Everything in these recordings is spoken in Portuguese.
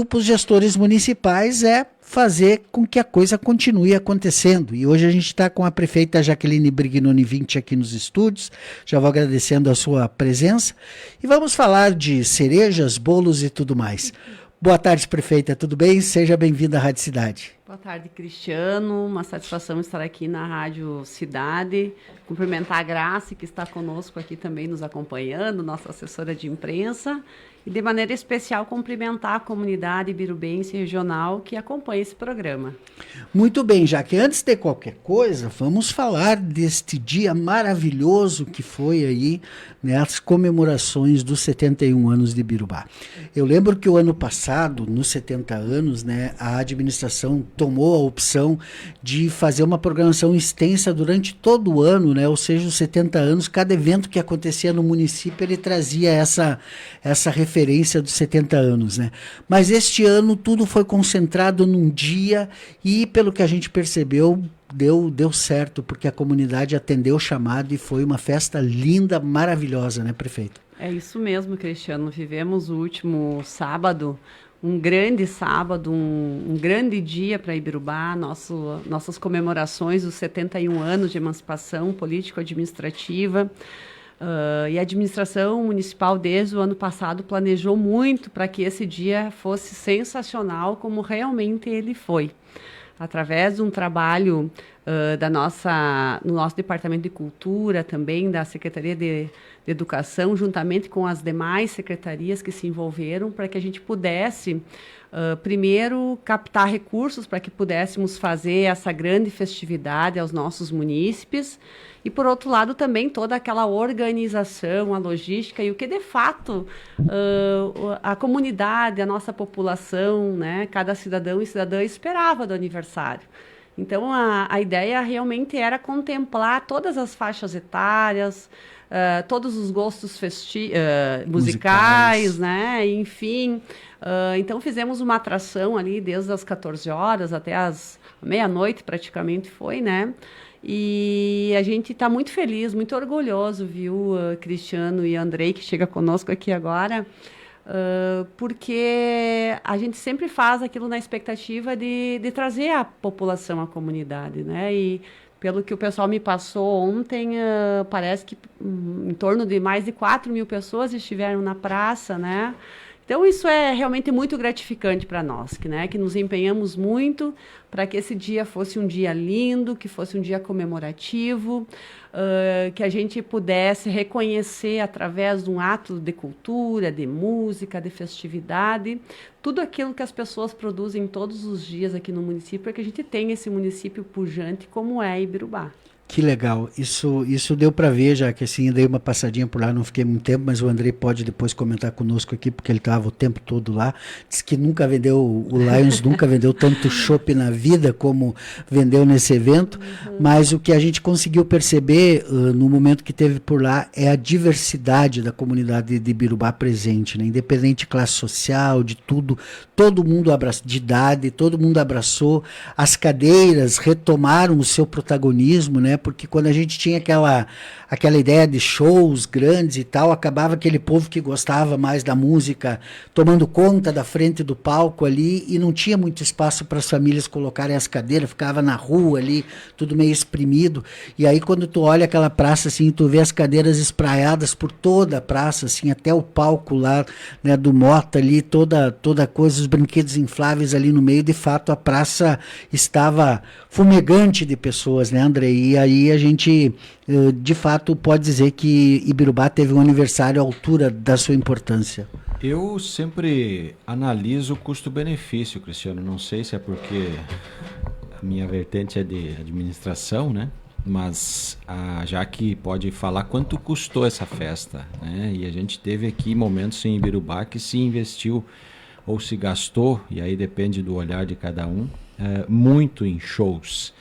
para os gestores municipais é fazer com que a coisa continue acontecendo. E hoje a gente está com a prefeita Jaqueline Brignoni 20 aqui nos estúdios. Já vou agradecendo a sua presença. E vamos falar de cerejas, bolos e tudo mais. Boa tarde, prefeita. Tudo bem? Seja bem-vinda à Rádio Cidade. Boa tarde, Cristiano. Uma satisfação estar aqui na Rádio Cidade. Cumprimentar a Grace, que está conosco aqui também nos acompanhando, nossa assessora de imprensa. E, de maneira especial, cumprimentar a comunidade birubense regional que acompanha esse programa. Muito bem, Jaque. Antes de qualquer coisa, vamos falar deste dia maravilhoso que foi aí, né, as comemorações dos 71 anos de Birubá. Eu lembro que o ano passado, nos 70 anos, né, a administração tomou a opção de fazer uma programação extensa durante todo o ano, né, ou seja, os 70 anos, cada evento que acontecia no município, ele trazia essa referência dos 70 anos, né? Mas este ano tudo foi concentrado num dia e, pelo que a gente percebeu, deu certo, porque a comunidade atendeu o chamado e foi uma festa linda, maravilhosa, né, prefeito? É isso mesmo, Cristiano. Vivemos o último sábado, um grande sábado, um grande dia para Ibirubá, nossas comemorações dos 71 anos de emancipação político-administrativa. E a administração municipal, desde o ano passado, planejou muito para que esse dia fosse sensacional, como realmente ele foi. Através de um trabalho no nosso Departamento de Cultura, também da Secretaria de Educação, juntamente com as demais secretarias que se envolveram, para que a gente pudesse, primeiro, captar recursos para que pudéssemos fazer essa grande festividade aos nossos munícipes, e, por outro lado, também toda aquela organização, a logística e o que, de fato, a comunidade, a nossa população, né, cada cidadão e cidadã esperava do aniversário. Então, a ideia realmente era contemplar todas as faixas etárias, todos os gostos musicais, né, enfim. Então, fizemos uma atração ali desde as 14 horas até as meia-noite, praticamente foi, né? E a gente está muito feliz, muito orgulhoso, viu, Cristiano e Andrei, que chega conosco aqui agora, porque a gente sempre faz aquilo na expectativa de trazer a população à comunidade, né? E pelo que o pessoal me passou ontem, parece que em torno de mais de 4.000 pessoas estiveram na praça, né? Então, isso é realmente muito gratificante para nós, que nos empenhamos muito para que esse dia fosse um dia lindo, que fosse um dia comemorativo, que a gente pudesse reconhecer, através de um ato de cultura, de música, de festividade, tudo aquilo que as pessoas produzem todos os dias aqui no município, para que a gente tenha esse município pujante como é Ibirubá. Que legal, isso deu para ver, já que assim, eu dei uma passadinha por lá, não fiquei muito tempo, mas o Andrei pode depois comentar conosco aqui, porque ele estava o tempo todo lá, disse que nunca vendeu, o Lions nunca vendeu tanto chopp na vida como vendeu nesse evento, mas o que a gente conseguiu perceber no momento que teve por lá é a diversidade da comunidade de Ibirubá presente, né? Independente de classe social, de tudo, todo mundo abraçou, de idade, todo mundo abraçou, as cadeiras retomaram o seu protagonismo, né? Porque quando a gente tinha aquela ideia de shows grandes e tal, acabava aquele povo que gostava mais da música tomando conta da frente do palco ali e não tinha muito espaço para as famílias colocarem as cadeiras, ficava na rua ali, tudo meio espremido. E aí quando tu olha aquela praça assim, tu vê as cadeiras espraiadas por toda a praça, assim, até o palco lá, né, do Mota ali, toda coisa, os brinquedos infláveis ali no meio, de fato a praça estava fumegante de pessoas, né, André? E aí a gente, de fato, pode dizer que Ibirubá teve um aniversário à altura da sua importância. Eu sempre analiso o custo-benefício, Cristiano. Não sei se é porque a minha vertente é de administração, né? Mas já que pode falar quanto custou essa festa, né? E a gente teve aqui momentos em Ibirubá que se investiu ou se gastou, e aí depende do olhar de cada um, muito em shows.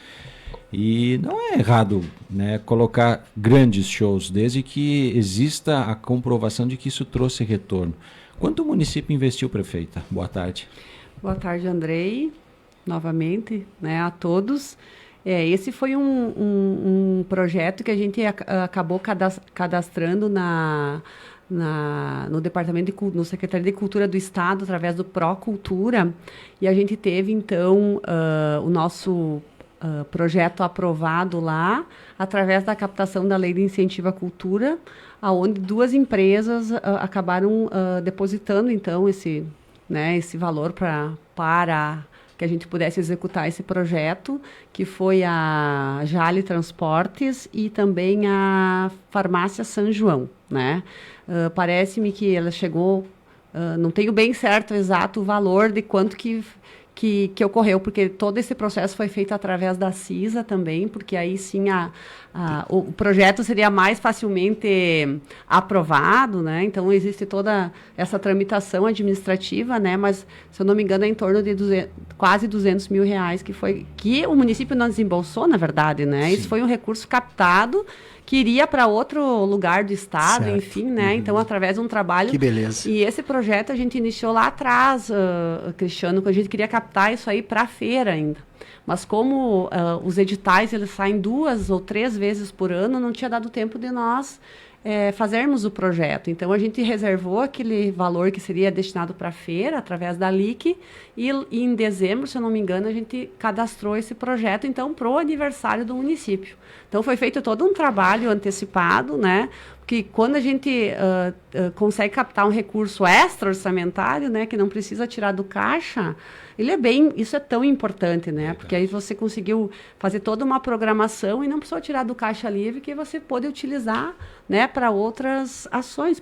E não é errado, né, colocar grandes shows, desde que exista a comprovação de que isso trouxe retorno. Quanto o município investiu, prefeita? Boa tarde. Boa tarde, Andrei, novamente, né, a todos. Esse foi um projeto que a gente acabou cadastrando no Departamento no Secretaria de Cultura do Estado, através do Procultura, e a gente teve, então, o nosso projeto aprovado lá, através da captação da Lei de Incentivo à Cultura, onde 2 empresas acabaram depositando, então, esse valor para que a gente pudesse executar esse projeto, que foi a Jale Transportes e também a Farmácia São João, né? Parece-me que ela chegou, não tenho bem certo exato o valor de quanto que ocorreu, porque todo esse processo foi feito através da CISA também, porque aí sim o projeto seria mais facilmente aprovado, né? Então existe toda essa tramitação administrativa, né? Mas, se eu não me engano, é em torno de quase 200 mil reais que o município não desembolsou, na verdade, né? Sim. Isso foi um recurso captado que iria para outro lugar do estado, certo. Enfim, né? Então, através de um trabalho... Que beleza. E esse projeto a gente iniciou lá atrás, Cristiano, que a gente queria captar isso aí para a feira ainda. Mas como os editais, eles saem 2 ou 3 vezes por ano, não tinha dado tempo de nós fazermos o projeto. Então, a gente reservou aquele valor que seria destinado para a feira, através da LIC, e em dezembro, se eu não me engano, a gente cadastrou esse projeto, então, para o aniversário do município. Então, foi feito todo um trabalho antecipado, né? Porque quando a gente consegue captar um recurso extra-orçamentário, né, que não precisa tirar do caixa, isso é tão importante, né? Porque aí você conseguiu fazer toda uma programação e não precisou tirar do caixa livre, que você pode utilizar, né, para outras ações,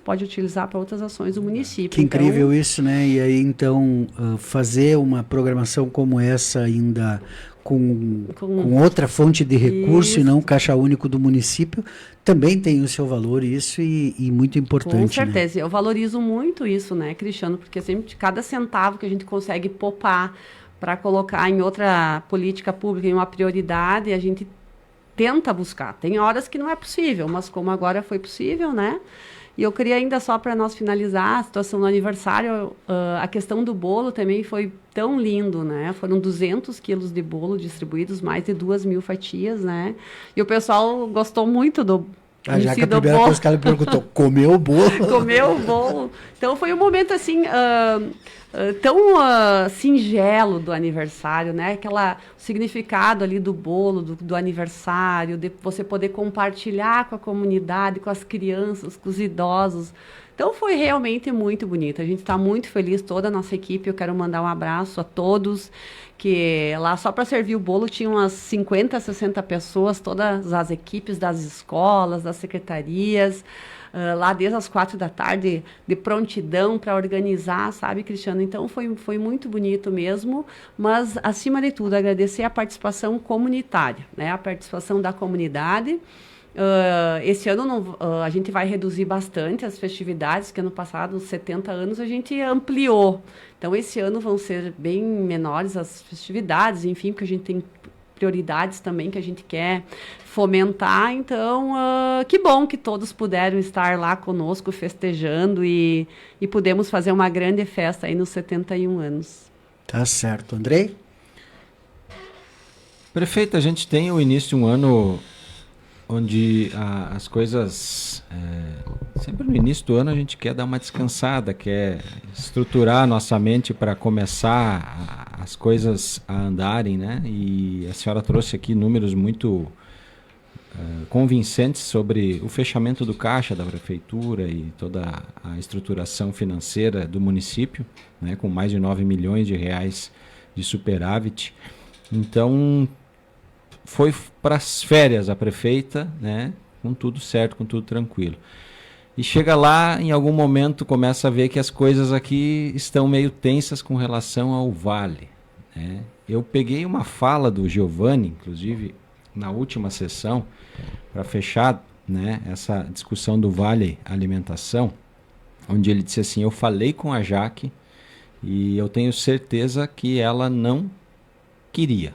do município. Que incrível isso, né? E aí, então, fazer uma programação como essa ainda com outra fonte de recurso, isso. E não o caixa único do município, também tem o seu valor isso e muito importante. Com certeza, né? Eu valorizo muito isso, né, Cristiano, porque sempre cada centavo que a gente consegue poupar para colocar em outra política pública, em uma prioridade, a gente tenta buscar. Tem horas que não é possível, mas como agora foi possível, né? E eu queria ainda, só para nós finalizar a situação do aniversário, a questão do bolo também foi tão lindo, né? Foram 200 quilos de bolo distribuídos, mais de 2.000 fatias, né? E o pessoal gostou muito do já que a primeira coisa que ela me perguntou, comeu o bolo? Comeu o bolo. Então foi um momento assim tão singelo do aniversário, né? Aquela significado ali do bolo, do aniversário, de você poder compartilhar com a comunidade, com as crianças, com os idosos. Então foi realmente muito bonito. A gente está muito feliz, toda a nossa equipe. Eu quero mandar um abraço a todos, que lá só para servir o bolo tinha umas 50, 60 pessoas, todas as equipes das escolas, das secretarias, lá desde as 4 da tarde, de prontidão para organizar, sabe, Cristiano? Então foi muito bonito mesmo, mas acima de tudo agradecer a participação comunitária, né? A participação da comunidade. Esse ano a gente vai reduzir bastante as festividades, que ano passado, os 70 anos, a gente ampliou. Então, esse ano vão ser bem menores as festividades, enfim, porque a gente tem prioridades também que a gente quer fomentar. Então, que bom que todos puderam estar lá conosco festejando e pudemos fazer uma grande festa aí nos 71 anos. Tá certo. Andrei? Prefeito, a gente tem o início de um ano onde as coisas, sempre no início do ano a gente quer dar uma descansada, quer estruturar a nossa mente para começar as coisas a andarem, né? E a senhora trouxe aqui números muito convincentes sobre o fechamento do caixa da prefeitura e toda a estruturação financeira do município, né? Com mais de 9 milhões de reais de superávit. Então, foi para as férias a prefeita, né, com tudo certo, com tudo tranquilo. E chega lá, em algum momento, começa a ver que as coisas aqui estão meio tensas com relação ao Vale, né? Eu peguei uma fala do Giovanni, inclusive, na última sessão, para fechar, né, essa discussão do Vale Alimentação, onde ele disse assim: eu falei com a Jaque e eu tenho certeza que ela não queria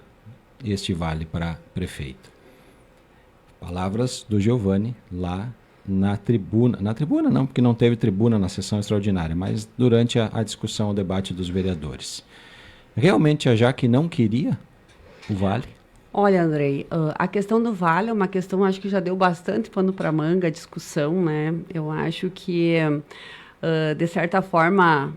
este vale para prefeito. Palavras do Giovanni lá na tribuna. Na tribuna não, porque não teve tribuna na sessão extraordinária, mas durante a discussão, o debate dos vereadores. Realmente a Jaque não queria o vale? Olha, Andrei, a questão do vale é uma questão, acho que já deu bastante pano para manga, discussão, né? Eu acho que, de certa forma,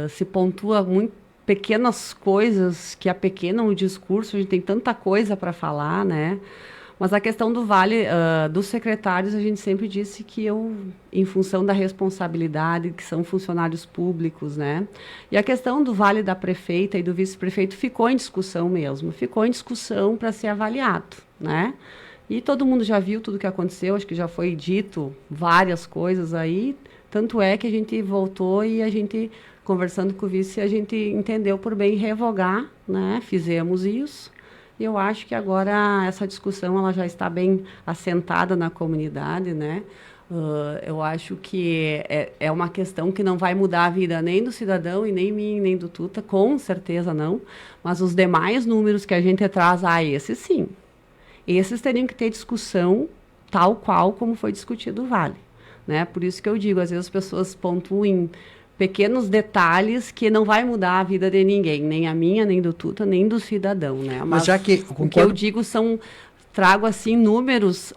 se pontua muito pequenas coisas que apequenam o discurso, a gente tem tanta coisa para falar, né? Mas a questão do vale dos secretários, a gente sempre disse que em função da responsabilidade, que são funcionários públicos, né? E a questão do vale da prefeita e do vice-prefeito ficou em discussão mesmo, ficou em discussão para ser avaliado, né? E todo mundo já viu tudo o que aconteceu, acho que já foi dito várias coisas aí, tanto é que a gente voltou e a gente, conversando com o vice, a gente entendeu por bem revogar, né? Fizemos isso. E eu acho que agora essa discussão ela já está bem assentada na comunidade, né? Eu acho que é uma questão que não vai mudar a vida nem do cidadão e nem mim, nem do Tuta, com certeza não. Mas os demais números que a gente traz, esses sim. Esses teriam que ter discussão tal qual como foi discutido o Vale, né? Por isso que eu digo, às vezes as pessoas pontuam pequenos detalhes que não vai mudar a vida de ninguém, nem a minha, nem do Tuta, nem do cidadão, né? Mas já que o que eu digo trago assim números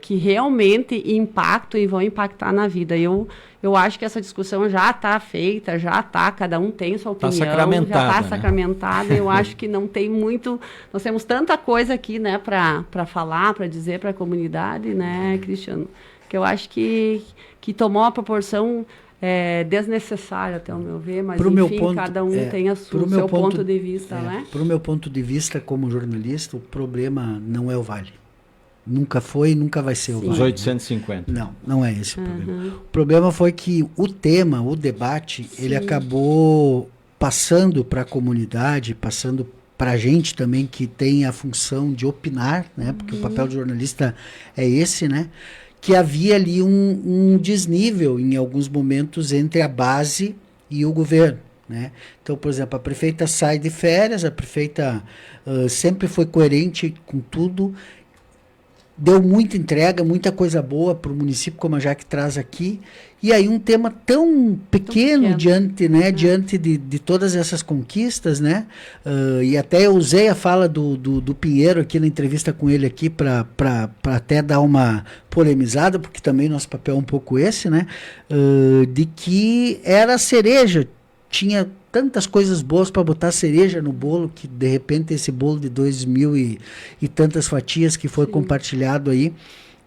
que realmente impactam e vão impactar na vida. Eu acho que essa discussão já está feita, cada um tem sua opinião, sacramentada, já está sacramentada. Eu acho que não tem muito, nós temos tanta coisa aqui, né, para falar, para dizer para a comunidade, né, Cristiano, que eu acho que tomou uma proporção desnecessário, até o meu ver, mas enfim, cada um tem o seu ponto de vista, né? Para o meu ponto de vista, como jornalista, o problema não é o Vale. Nunca foi e nunca vai ser o Vale. Os 850. Não é esse o problema. O problema foi que o tema, o debate, ele acabou passando para a comunidade, passando para a gente também, que tem a função de opinar, né? Porque o papel do jornalista é esse, né? Que havia ali um desnível em alguns momentos entre a base e o governo, né? Então, por exemplo, a prefeita sai de férias, a prefeita sempre foi coerente com tudo, deu muita entrega, muita coisa boa para o município, como a Jaque traz aqui, e aí um tema tão pequeno diante de todas essas conquistas, né? E até eu usei a fala do Pinheiro aqui na entrevista com ele aqui para até dar uma polemizada, porque também nosso papel é um pouco esse, né? De que era a cereja, tinha tantas coisas boas para botar cereja no bolo, que de repente esse bolo de 2.000 e tantas fatias que foi compartilhado aí,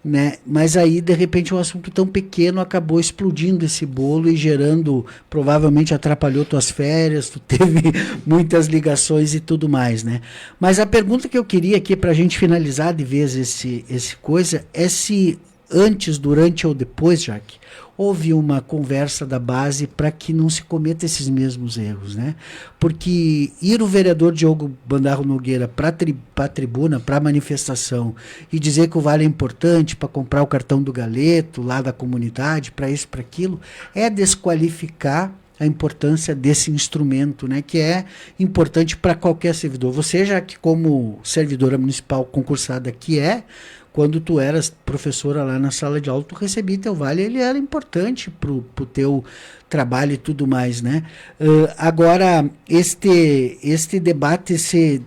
né? Mas aí de repente um assunto tão pequeno acabou explodindo esse bolo e gerando, provavelmente atrapalhou tuas férias, tu teve muitas ligações e tudo mais, né? Mas a pergunta que eu queria aqui para a gente finalizar de vez esse coisa é se antes, durante ou depois, Jaque, houve uma conversa da base para que não se cometa esses mesmos erros, né? Porque ir o vereador Diogo Bandarro Nogueira para a tribuna, para a manifestação, e dizer que o Vale é importante para comprar o cartão do Galeto, lá da comunidade, para isso, para aquilo, é desqualificar a importância desse instrumento, né, que é importante para qualquer servidor. Você, já que como servidora municipal concursada que quando tu eras professora lá na sala de aula, tu recebia teu vale, ele era importante pro teu trabalho e tudo mais, né? Agora, este debate ser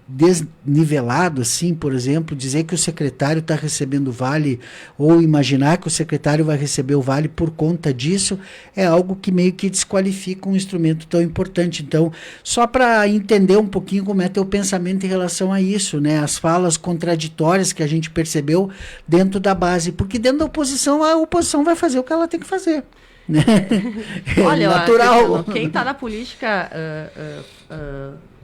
desnivelado, assim, por exemplo, dizer que o secretário está recebendo vale, ou imaginar que o secretário vai receber o vale por conta disso, é algo que meio que desqualifica um instrumento tão importante. Então, só para entender um pouquinho como é teu pensamento em relação a isso, né? As falas contraditórias que a gente percebeu dentro da base, porque dentro da oposição, a oposição vai fazer o que ela tem que fazer. Né? Olha, natural. Quem está na política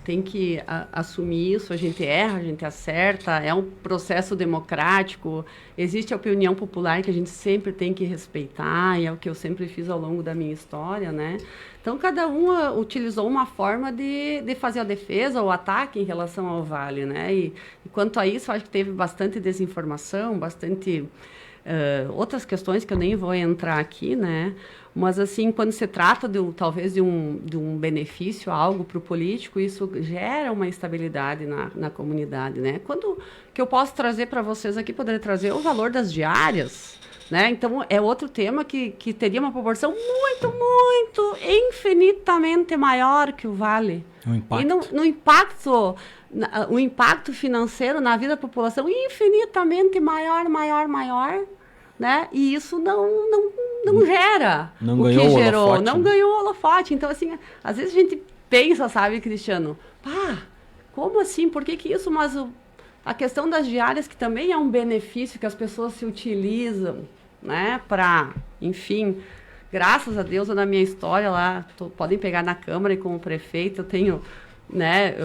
tem que assumir isso. A gente erra, a gente acerta, é um processo democrático, existe a opinião popular que a gente sempre tem que respeitar, e é o que eu sempre fiz ao longo da minha história, né? Então, cada um utilizou uma forma de fazer a defesa ou ataque em relação ao Vale, né? E quanto a isso, acho que teve bastante desinformação, bastante outras questões que eu nem vou entrar aqui, né? Mas, assim, quando se trata talvez de um benefício, algo para o político, isso gera uma instabilidade na comunidade, né? Que eu posso trazer para vocês aqui, poderia trazer o valor das diárias, né? Então, é outro tema que teria uma proporção muito, infinitamente maior que o Vale. O impacto. E o impacto financeiro na vida da população infinitamente maior, né? E isso não gera não o ganhou que o gerou, holofote, não né? ganhou o holofote. Então, assim, às vezes a gente pensa, sabe, Cristiano, como assim? Por que isso? Mas a questão das diárias, que também é um benefício que as pessoas se utilizam, né, enfim, graças a Deus, na minha história lá, podem pegar na Câmara e como prefeito, eu tenho, né,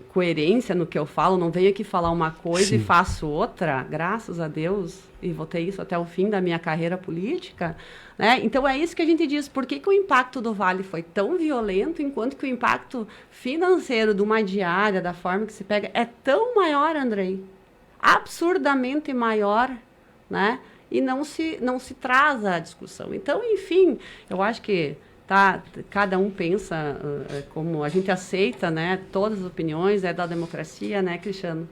coerência no que eu falo, não venho aqui falar uma coisa Sim. e faço outra, graças a Deus, e vou ter isso até o fim da minha carreira política, né? Então é isso que a gente diz, por que o impacto do Vale foi tão violento, enquanto que o impacto financeiro de uma diária, da forma que se pega, é tão maior, Andrei, absurdamente maior, né? E não se traz a discussão. Então, enfim, eu acho que cada um pensa como a gente aceita, né? Todas as opiniões, é da democracia, né, Cristiano?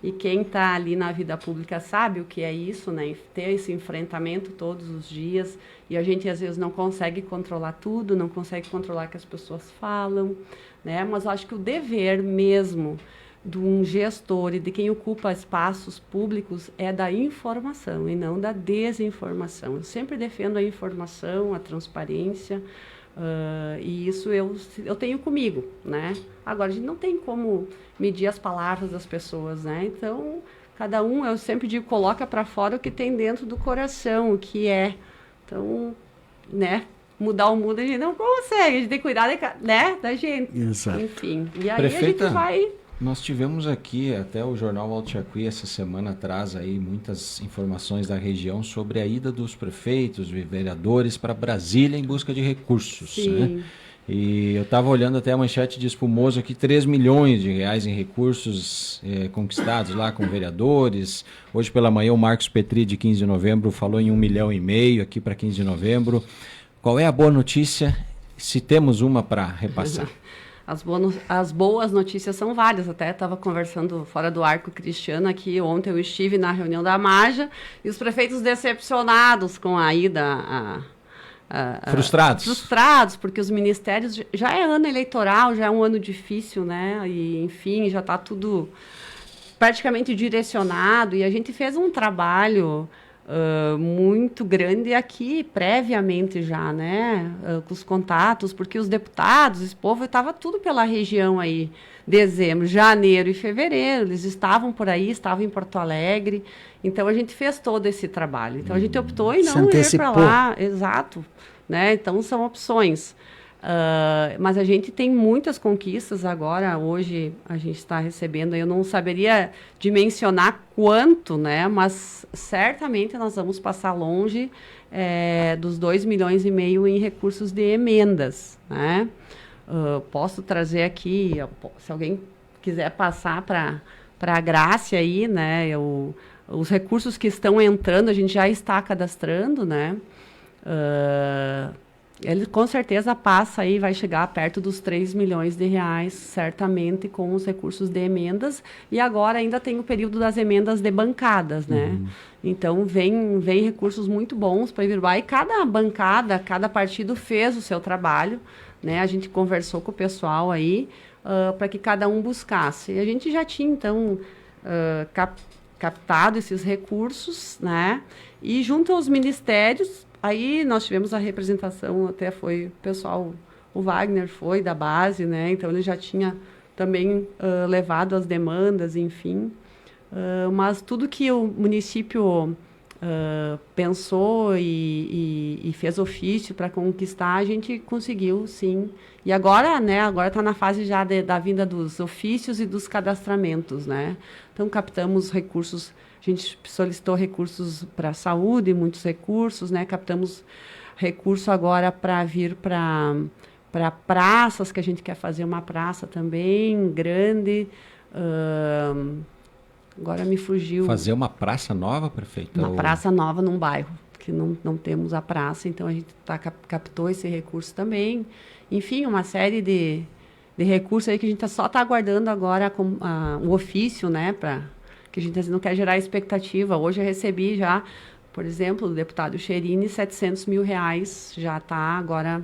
E quem está ali na vida pública sabe o que é isso, né? Ter esse enfrentamento todos os dias. E a gente, às vezes, não consegue controlar tudo, não consegue controlar o que as pessoas falam, né? Mas eu acho que o dever mesmo de um gestor e de quem ocupa espaços públicos é da informação e não da desinformação. Eu sempre defendo a informação, a transparência, e isso eu tenho comigo, né? Agora, a gente não tem como medir as palavras das pessoas, né? Então, cada um, eu sempre digo, coloca para fora o que tem dentro do coração, o que é. Então, né? Mudar o mundo a gente não consegue, a gente tem que cuidar da gente. Exato. Enfim, e aí Prefeita, a gente vai... Nós tivemos aqui, até o jornal Alto Jacuí, essa semana traz aí muitas informações da região sobre a ida dos prefeitos e vereadores para Brasília em busca de recursos. Sim. Né? E eu estava olhando até a manchete de Espumoso aqui, 3 milhões de reais em recursos conquistados lá com vereadores. Hoje pela manhã o Marcos Petri, de 15 de novembro, falou em 1,5 milhão aqui para 15 de novembro. Qual é a boa notícia, se temos uma para repassar? As boas notícias são várias. Até estava conversando fora do ar com o Cristiano aqui. Ontem eu estive na reunião da Maja e os prefeitos decepcionados com a ida frustrados, porque os ministérios... Já é ano eleitoral, já é um ano difícil, né? E, enfim, já está tudo praticamente direcionado. E a gente fez um trabalho... muito grande aqui, previamente já, né, com os contatos, porque os deputados, esse povo estava tudo pela região aí, dezembro, janeiro e fevereiro, eles estavam por aí, estavam em Porto Alegre, então a gente fez todo esse trabalho, então a gente optou em não ir para lá, exato, né, então são opções. Mas a gente tem muitas conquistas agora. Hoje a gente está recebendo, eu não saberia dimensionar quanto, né? Mas certamente nós vamos passar longe dos 2,5 milhões em recursos de emendas, né? Posso trazer aqui, se alguém quiser passar para a Grácia aí, né? Os recursos que estão entrando, a gente já está cadastrando, né? Ele com certeza passa aí, vai chegar perto dos 3 milhões de reais, certamente, com os recursos de emendas. E agora ainda tem o período das emendas de bancadas, né? Então, vem recursos muito bons para Ibiruba. E cada bancada, cada partido fez o seu trabalho, né? A gente conversou com o pessoal aí para que cada um buscasse. E a gente já tinha, então, captado esses recursos, né? E junto aos ministérios... Aí nós tivemos a representação, até foi o pessoal, o Wagner foi da base, né? Então ele já tinha também levado as demandas, enfim. Mas tudo que o município pensou e fez ofício para conquistar, a gente conseguiu, sim. E agora, né? Agora está na fase já da vinda dos ofícios e dos cadastramentos, né? Então captamos recursos. A gente solicitou recursos para a saúde, muitos recursos, né? Captamos recurso agora para vir para praças, que a gente quer fazer uma praça também grande. Agora me fugiu. Fazer uma praça nova, prefeito? Uma praça nova num bairro, que não temos a praça, então a gente captou esse recurso também. Enfim, uma série de recursos aí que a gente só está aguardando agora o ofício, né, que a gente não quer gerar expectativa. Hoje eu recebi já Por exemplo, o deputado Cherini, R$700 mil já está agora,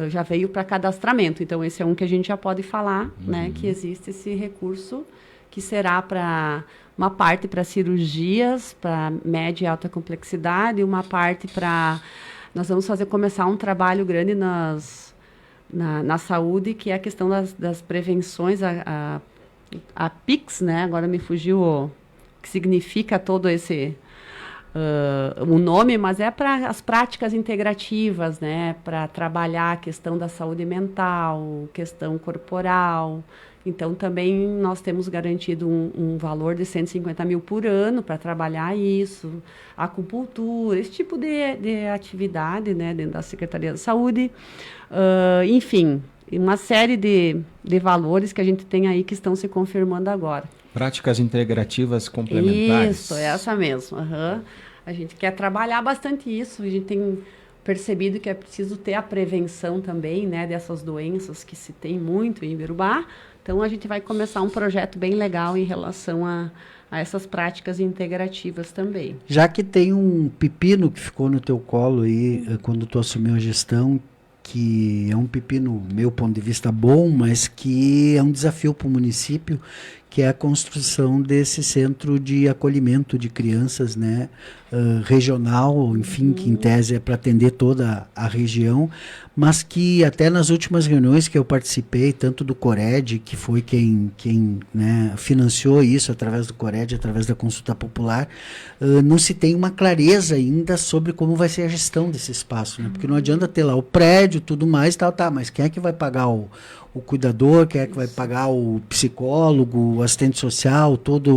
já veio para cadastramento. Então, esse é um que a gente já pode falar, né, que existe esse recurso, que será para uma parte para cirurgias, para média e alta complexidade, e uma parte para... Nós vamos começar um trabalho grande na saúde, que é a questão das prevenções, a PICS, né? Agora me fugiu o que significa todo esse... o nome, mas é para as práticas integrativas, né? Para trabalhar a questão da saúde mental, questão corporal. Então, também nós temos garantido um valor de 150 mil por ano para trabalhar isso, acupuntura, esse tipo de atividade, né, dentro da Secretaria da Saúde. Enfim, uma série de valores que a gente tem aí que estão se confirmando agora. Práticas integrativas complementares. Isso, essa mesmo. Uhum. A gente quer trabalhar bastante isso, a gente tem percebido que é preciso ter a prevenção também, né, dessas doenças que se tem muito em Ibirubá. Então, a gente vai começar um projeto bem legal em relação a essas práticas integrativas também. Já que tem um pepino que ficou no teu colo aí, quando tu assumiu a gestão, que é um pepino, meu ponto de vista, bom, mas que é um desafio para o município, que é a construção desse centro de acolhimento de crianças, né, regional, enfim, que em tese é para atender toda a região, mas que até nas últimas reuniões que eu participei, tanto do Cored, que foi quem né, financiou isso através do Cored, através da consulta popular, não se tem uma clareza ainda sobre como vai ser a gestão desse espaço, né? Porque não adianta ter lá o prédio, tudo mais, mas quem é que vai pagar o cuidador, quem é que vai pagar o psicólogo, o assistente social, toda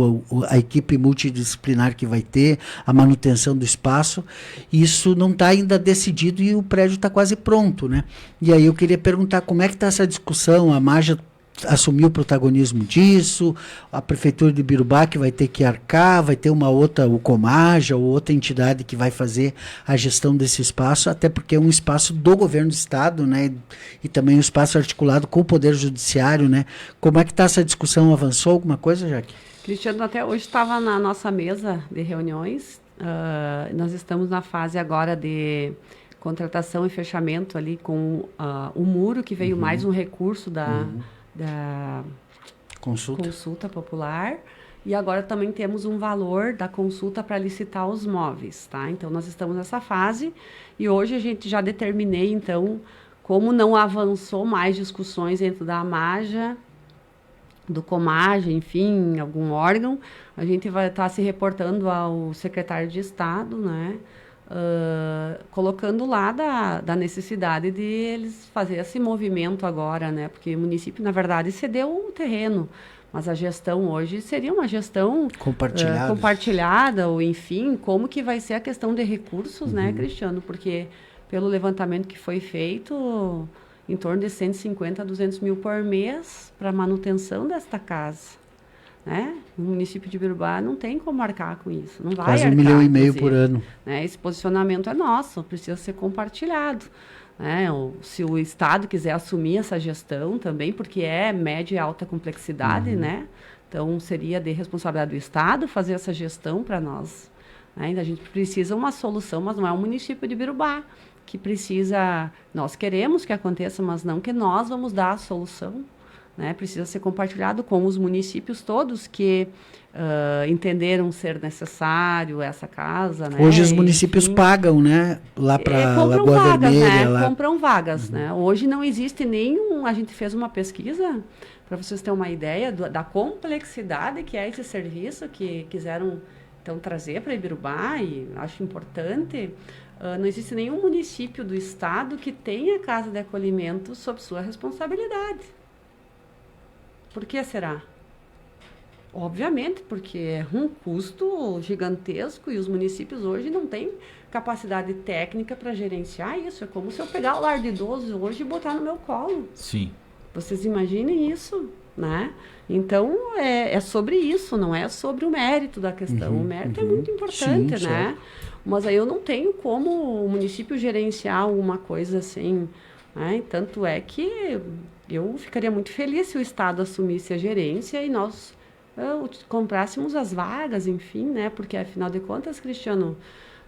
a equipe multidisciplinar que vai ter, a manutenção do espaço? Isso não está ainda decidido e o prédio está quase pronto, né? E aí eu queria perguntar como é que está essa discussão. A Maja assumiu o protagonismo disso, a Prefeitura de Ibirubá que vai ter que arcar, vai ter uma outra, o Comaja, ou outra entidade que vai fazer a gestão desse espaço, até porque é um espaço do governo do estado, né, e também um espaço articulado com o Poder Judiciário, né? Como é que está essa discussão? Avançou alguma coisa, Jaque? Cristiano, até hoje estava na nossa mesa de reuniões, nós estamos na fase agora de contratação e fechamento ali com o muro, que veio mais um recurso da consulta popular, e agora também temos um valor da consulta para licitar os móveis, tá? Então, nós estamos nessa fase, e hoje a gente já determinei, então, como não avançou mais discussões dentro da Maja, do Comaja, enfim, algum órgão, a gente vai estar se reportando ao secretário de Estado, né? Colocando lá da necessidade de eles fazer esse movimento agora, né? Porque o município, na verdade, cedeu o terreno, mas a gestão hoje seria uma gestão compartilhada, ou enfim, como que vai ser a questão de recursos, né, Cristiano? Porque pelo levantamento que foi feito, em torno de 150 a 200 mil por mês para manutenção desta casa. Né? O município de Ibirubá não tem como arcar com isso. Não vai quase arcar, 1,5 milhão por ano. Né? Esse posicionamento é nosso, precisa ser compartilhado. Né? Se o Estado quiser assumir essa gestão também, porque é média e alta complexidade, né? Então seria de responsabilidade do Estado fazer essa gestão para nós. Né? A gente precisa uma solução, mas não é o município de Ibirubá que precisa. Nós queremos que aconteça, mas não que nós vamos dar a solução. Né? Precisa ser compartilhado com os municípios todos que entenderam ser necessário essa casa. Né? Hoje os municípios pagam, né? Lá para Lagoa vagas, Vermelha. Né? Compram vagas. Né? Hoje não existe nenhum... A gente fez uma pesquisa, para vocês terem uma ideia da complexidade que é esse serviço que quiseram então, trazer para Ibirubá, e acho importante. Não existe nenhum município do estado que tenha casa de acolhimento sob sua responsabilidade. Por que será? Obviamente, porque é um custo gigantesco e os municípios hoje não têm capacidade técnica para gerenciar isso. É como se eu pegar o lar de idoso hoje e botar no meu colo. Sim. Vocês imaginem isso, né? Então, é sobre isso, não é sobre o mérito da questão. O mérito é muito importante, sim, né? Mas aí eu não tenho como o município gerenciar uma coisa assim, né? Tanto é que eu ficaria muito feliz se o Estado assumisse a gerência e nós comprássemos as vagas, enfim, né? Porque, afinal de contas, Cristiano,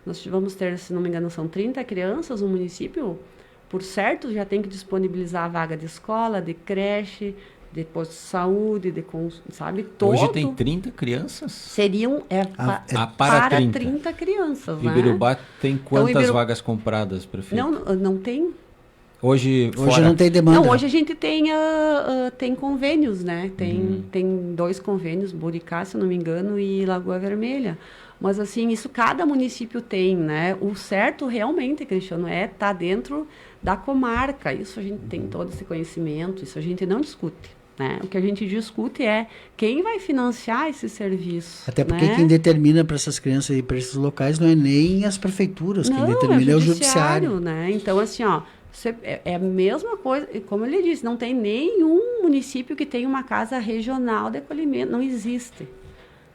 nós vamos ter, se não me engano, são 30 crianças no município, por certo, já tem que disponibilizar a vaga de escola, de creche, de posto de saúde, sabe? Todo. Hoje tem 30 crianças? Seriam para 30 crianças, né? Ibirubá tem quantas vagas compradas, prefeito? Não tem. Hoje não tem demanda. Não, hoje a gente tem convênios, né? Tem 2 convênios, Buricá, se não me engano, e Lagoa Vermelha. Mas, assim, isso cada município tem, né? O certo, realmente, Cristiano, tá dentro da comarca. Isso a gente tem todo esse conhecimento, isso a gente não discute, né? O que a gente discute é quem vai financiar esse serviço. Até porque, né? quem determina para essas crianças ir para esses locais não é nem as prefeituras, quem determina é o judiciário. Né? Então, assim, é a mesma coisa, como ele disse, não tem nenhum município que tenha uma casa regional de acolhimento, não existe.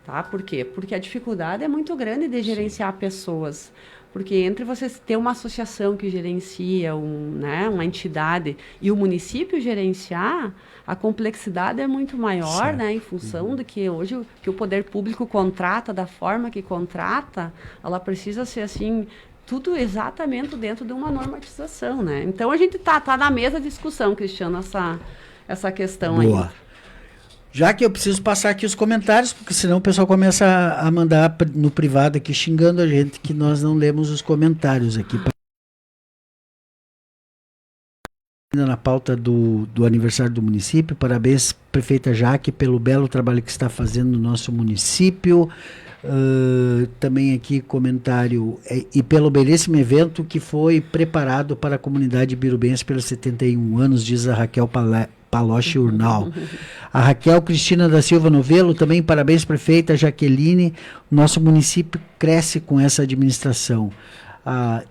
Tá? Por quê? Porque a dificuldade é muito grande de gerenciar pessoas. Porque entre você ter uma associação que gerencia uma entidade e o município gerenciar, a complexidade é muito maior, né? Em função de que hoje que o poder público contrata da forma que contrata, ela precisa ser assim, tudo exatamente dentro de uma normatização, né? Então a gente tá na mesa de discussão, Cristiano, essa questão. Boa. Aí. Já que eu preciso passar aqui os comentários, porque senão o pessoal começa a mandar no privado aqui xingando a gente que nós não lemos os comentários aqui. Na pauta do aniversário do município, parabéns, prefeita Jaque, pelo belo trabalho que está fazendo no nosso município. Também aqui comentário, e pelo belíssimo evento que foi preparado para a comunidade birubense pelos 71 anos, diz a Raquel Paloche Urnal. A Raquel Cristina da Silva Novelo, também parabéns, prefeita Jaqueline. Nosso município cresce com essa administração. A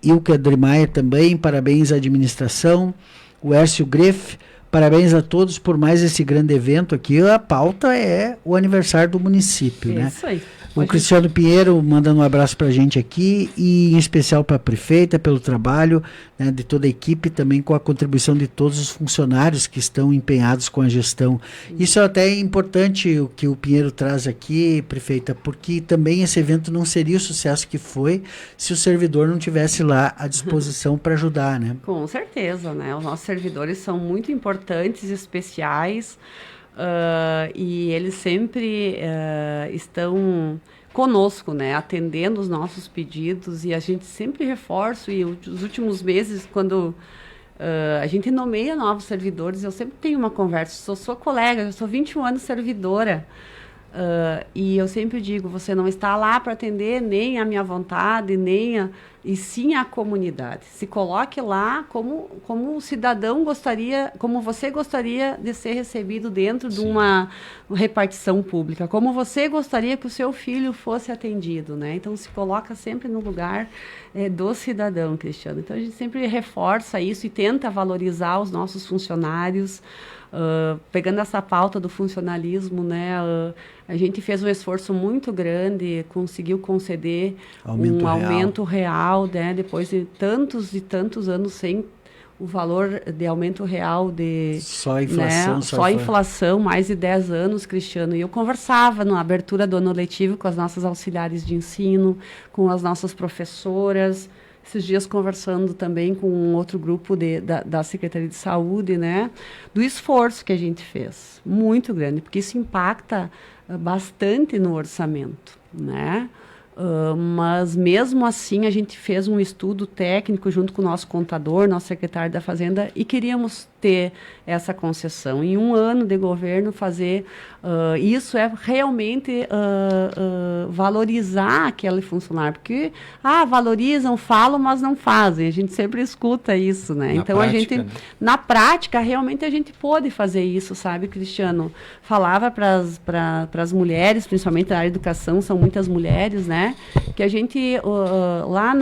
Ilka Dremeyer também, parabéns à administração. O Hércio Greff, parabéns a todos por mais esse grande evento aqui. A pauta é o aniversário do município, né? Isso aí. O Cristiano Pinheiro mandando um abraço para a gente aqui, e em especial para a prefeita pelo trabalho, né, de toda a equipe, também com a contribuição de todos os funcionários que estão empenhados com a gestão. Isso é até importante o que o Pinheiro traz aqui, prefeita, porque também esse evento não seria o sucesso que foi se o servidor não tivesse lá à disposição para ajudar, né? Com certeza, né? Os nossos servidores são muito importantes, especiais, e eles sempre estão conosco, né, atendendo os nossos pedidos, e a gente sempre reforça, e os últimos meses, quando a gente nomeia novos servidores, eu sempre tenho uma conversa, sou colega, eu sou 21 anos servidora, e eu sempre digo, você não está lá para atender nem a minha vontade, e sim a comunidade. Se coloque lá como o cidadão gostaria, como você gostaria de ser recebido dentro de uma repartição pública, como você gostaria que o seu filho fosse atendido, né? Então, se coloca sempre no lugar do cidadão, Cristiano. Então, a gente sempre reforça isso e tenta valorizar os nossos funcionários. Pegando essa pauta do funcionalismo, né, a gente fez um esforço muito grande, conseguiu conceder aumento real, né, depois de tantos anos sem o valor de aumento real de... Só inflação. Né, só inflação, mais de 10 anos, Cristiano. E eu conversava na abertura do ano letivo com as nossas auxiliares de ensino, com as nossas professoras, esses dias conversando também com um outro grupo da Secretaria de Saúde, né, do esforço que a gente fez, muito grande, porque isso impacta bastante no orçamento, né, mas mesmo assim a gente fez um estudo técnico junto com o nosso contador, nosso secretário da Fazenda, e queríamos ter essa concessão. Em um ano de governo fazer isso é realmente valorizar aquele funcionário, porque valorizam, falam, mas não fazem. A gente sempre escuta isso, né? Então prática, a gente, né? Na prática, realmente a gente pôde fazer isso, sabe, Cristiano? Falava para as mulheres, principalmente na área de educação, são muitas mulheres, né? Que a gente lá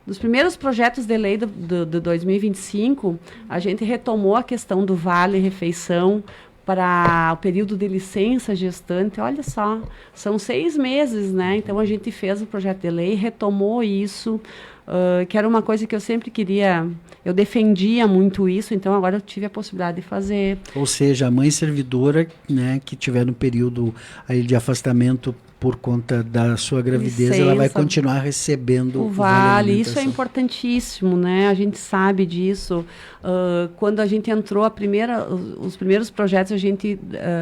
dos primeiros projetos de lei do 2025, a gente retomou a questão do Vale Refeição para o período de licença gestante. Olha só, são 6 meses, né? Então, a gente fez o projeto de lei, retomou isso, que era uma coisa que eu sempre queria, eu defendia muito isso, então agora eu tive a possibilidade de fazer. Ou seja, a mãe servidora, né, que tiver no período aí de afastamento por conta da sua gravidez, ela vai continuar recebendo o vale. Isso é importantíssimo, né? A gente sabe disso. Quando a gente entrou, os primeiros projetos,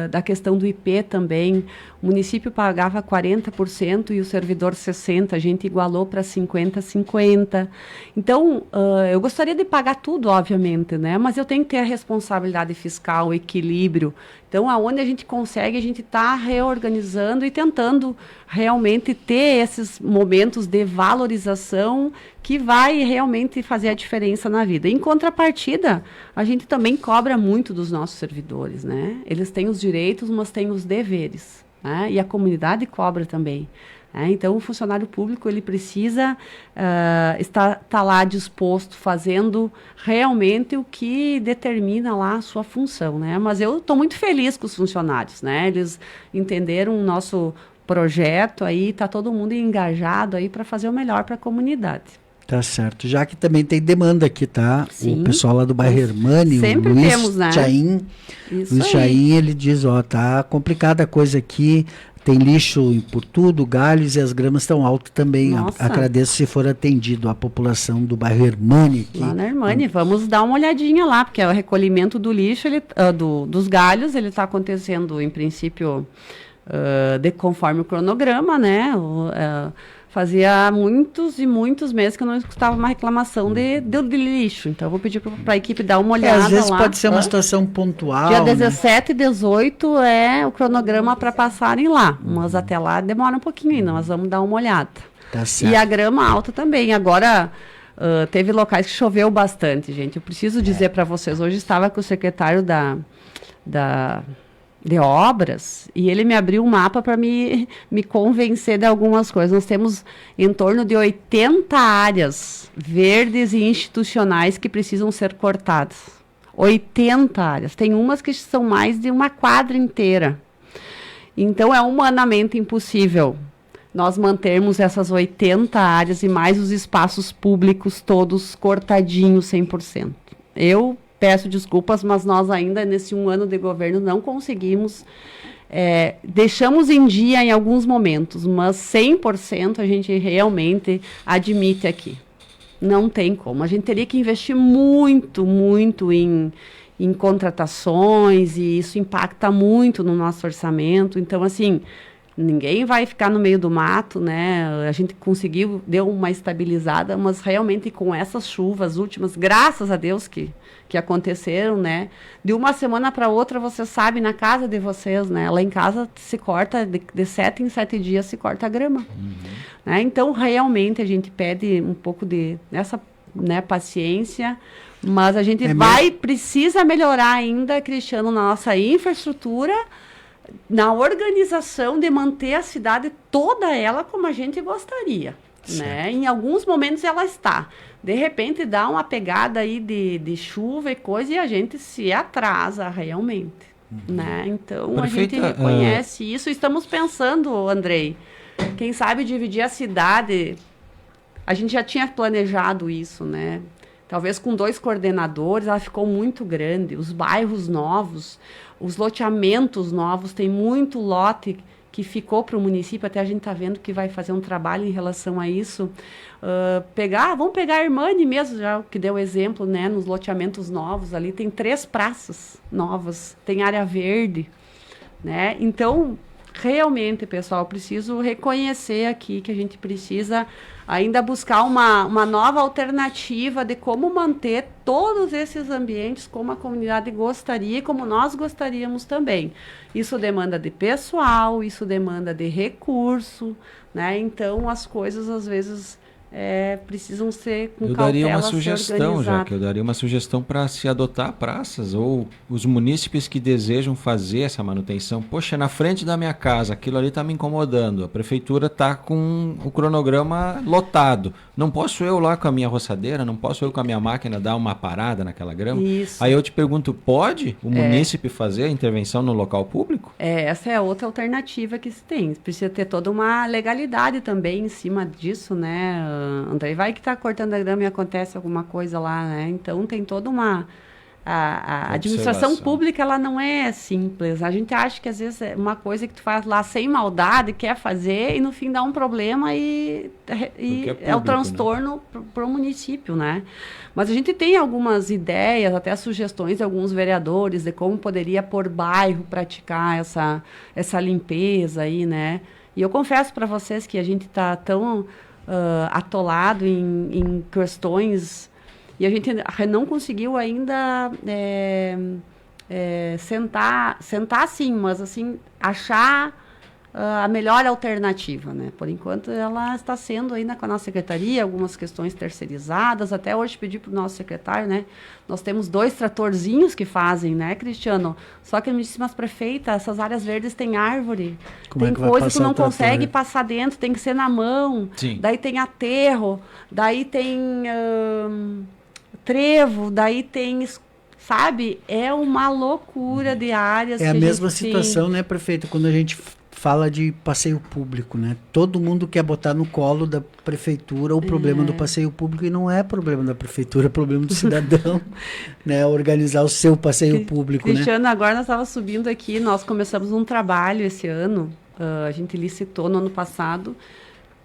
da questão do IP também, o município pagava 40% e o servidor 60%, a gente igualou para 50-50. Então, eu gostaria de pagar tudo, obviamente, né? Mas eu tenho que ter a responsabilidade fiscal, o equilíbrio. Então, aonde a gente consegue, a gente está reorganizando e tentando realmente ter esses momentos de valorização que vai realmente fazer a diferença na vida. Em contrapartida, a gente também cobra muito dos nossos servidores, né? Eles têm os direitos, mas têm os deveres, né? E a comunidade cobra também. Então, o funcionário público ele precisa estar lá disposto, fazendo realmente o que determina lá a sua função, né? Mas eu estou muito feliz com os funcionários, né? Eles entenderam o nosso projeto, aí está todo mundo engajado aí para fazer o melhor para a comunidade. Tá certo. Já que também tem demanda aqui, tá? Sim. O pessoal lá do bairro Hermani, sempre o Luiz temos, né? Chaim, Luiz Chaim, ele diz, tá complicada a coisa aqui, tem lixo por tudo, galhos e as gramas estão altas também. Agradeço se for atendido a população do bairro Hermani aqui. Lá na Hermani, vamos dar uma olhadinha lá, porque o recolhimento do lixo, dos galhos, ele está acontecendo, em princípio, conforme o cronograma, né? Fazia muitos e muitos meses que eu não escutava uma reclamação de lixo. Então, eu vou pedir para a equipe dar uma olhada lá. Às vezes pode ser uma situação pontual. Dia 17 e 18 é o cronograma para passarem lá. Mas até lá demora um pouquinho ainda, mas vamos dar uma olhada. Tá certo. E a grama alta também. Agora, teve locais que choveu bastante, gente. Eu preciso dizer para vocês, hoje estava com o secretário de obras, e ele me abriu um mapa para me convencer de algumas coisas. Nós temos em torno de 80 áreas verdes e institucionais que precisam ser cortadas. 80 áreas. Tem umas que são mais de uma quadra inteira. Então, é humanamente impossível nós mantermos essas 80 áreas e mais os espaços públicos todos cortadinhos 100%. Eu peço desculpas, mas nós ainda, nesse 1 ano de governo, não conseguimos. Deixamos em dia em alguns momentos, mas 100% a gente realmente admite aqui. Não tem como. A gente teria que investir muito, muito em contratações, e isso impacta muito no nosso orçamento. Então, assim, ninguém vai ficar no meio do mato, né? A gente conseguiu, deu uma estabilizada, mas realmente com essas chuvas últimas, graças a Deus que aconteceram, né? De uma semana para outra, você sabe, na casa de vocês, né? Lá em casa se corta, de 7 em 7 dias se corta a grama. Uhum. Né? Então, realmente, a gente pede um pouco dessa, né, paciência, mas a gente precisa melhorar ainda, Cristiano, na nossa infraestrutura, na organização de manter a cidade toda ela como a gente gostaria, né? Em alguns momentos ela está. De repente dá uma pegada aí de chuva e coisa e a gente se atrasa realmente, né? Então, Prefeita, a gente reconhece isso. Estamos pensando, Andrei, quem sabe dividir a cidade. A gente já tinha planejado isso, né? Talvez com 2 coordenadores, ela ficou muito grande. Os bairros novos, os loteamentos novos, tem muito lote que ficou para o município, até a gente está vendo que vai fazer um trabalho em relação a isso. Vamos pegar a Hermani mesmo, já que deu exemplo, né? Nos loteamentos novos ali, tem 3 praças novas, tem área verde, né? Então, realmente, pessoal, preciso reconhecer aqui que a gente precisa ainda buscar uma nova alternativa de como manter todos esses ambientes como a comunidade gostaria e como nós gostaríamos também. Isso demanda de pessoal, isso demanda de recurso, né? Então, as coisas, às vezes, precisam ser com cautela. Eu daria uma sugestão, eu daria uma sugestão para se adotar praças, ou os munícipes que desejam fazer essa manutenção. Poxa, na frente da minha casa, aquilo ali está me incomodando, a prefeitura está com o cronograma lotado. Não posso eu lá com a minha roçadeira, não posso eu com a minha máquina dar uma parada naquela grama? Isso. Aí eu te pergunto, pode o munícipe fazer a intervenção no local público? Essa é a outra alternativa que se tem. Precisa ter toda uma legalidade também em cima disso, né, André? Vai que está cortando a grama e acontece alguma coisa lá, né? Então, tem toda uma a administração pública, ela não é simples. A gente acha que às vezes é uma coisa que tu faz lá sem maldade, quer fazer, e no fim dá um problema e é o transtorno, né, para o município, né? Mas a gente tem algumas ideias, até sugestões de alguns vereadores de como poderia por bairro praticar essa limpeza aí, né? E eu confesso para vocês que a gente está tão atolado em questões. E a gente não conseguiu ainda sentar sim, mas assim, achar a melhor alternativa, né? Por enquanto, ela está sendo ainda com a nossa secretaria, algumas questões terceirizadas. Até hoje pedi para o nosso secretário, né? Nós temos 2 tratorzinhos que fazem, né, Cristiano? Só que ele me disse, mas prefeita, essas áreas verdes tem árvore. Como tem coisa que tu não consegue passar dentro, tem que ser na mão. Sim. Daí tem aterro, daí tem trevo, daí tem, sabe? É uma loucura de áreas. É a mesma situação, né, prefeito, quando a gente fala de passeio público, né? Todo mundo quer botar no colo da prefeitura o problema do passeio público, e não é problema da prefeitura, é problema do cidadão, né? Organizar o seu passeio público, Cristiano, né? Agora nós estávamos subindo aqui, nós começamos um trabalho esse ano, a gente licitou no ano passado,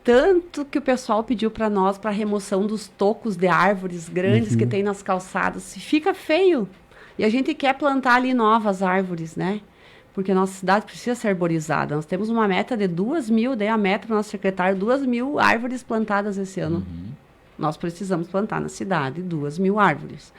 tanto que o pessoal pediu para nós para remoção dos tocos de árvores grandes que tem nas calçadas. Fica feio. E a gente quer plantar ali novas árvores, né? Porque a nossa cidade precisa ser arborizada. Nós temos uma meta de 2.000, dei a meta para o nosso secretário, 2.000 árvores plantadas esse ano. Nós precisamos plantar na cidade 2.000 árvores.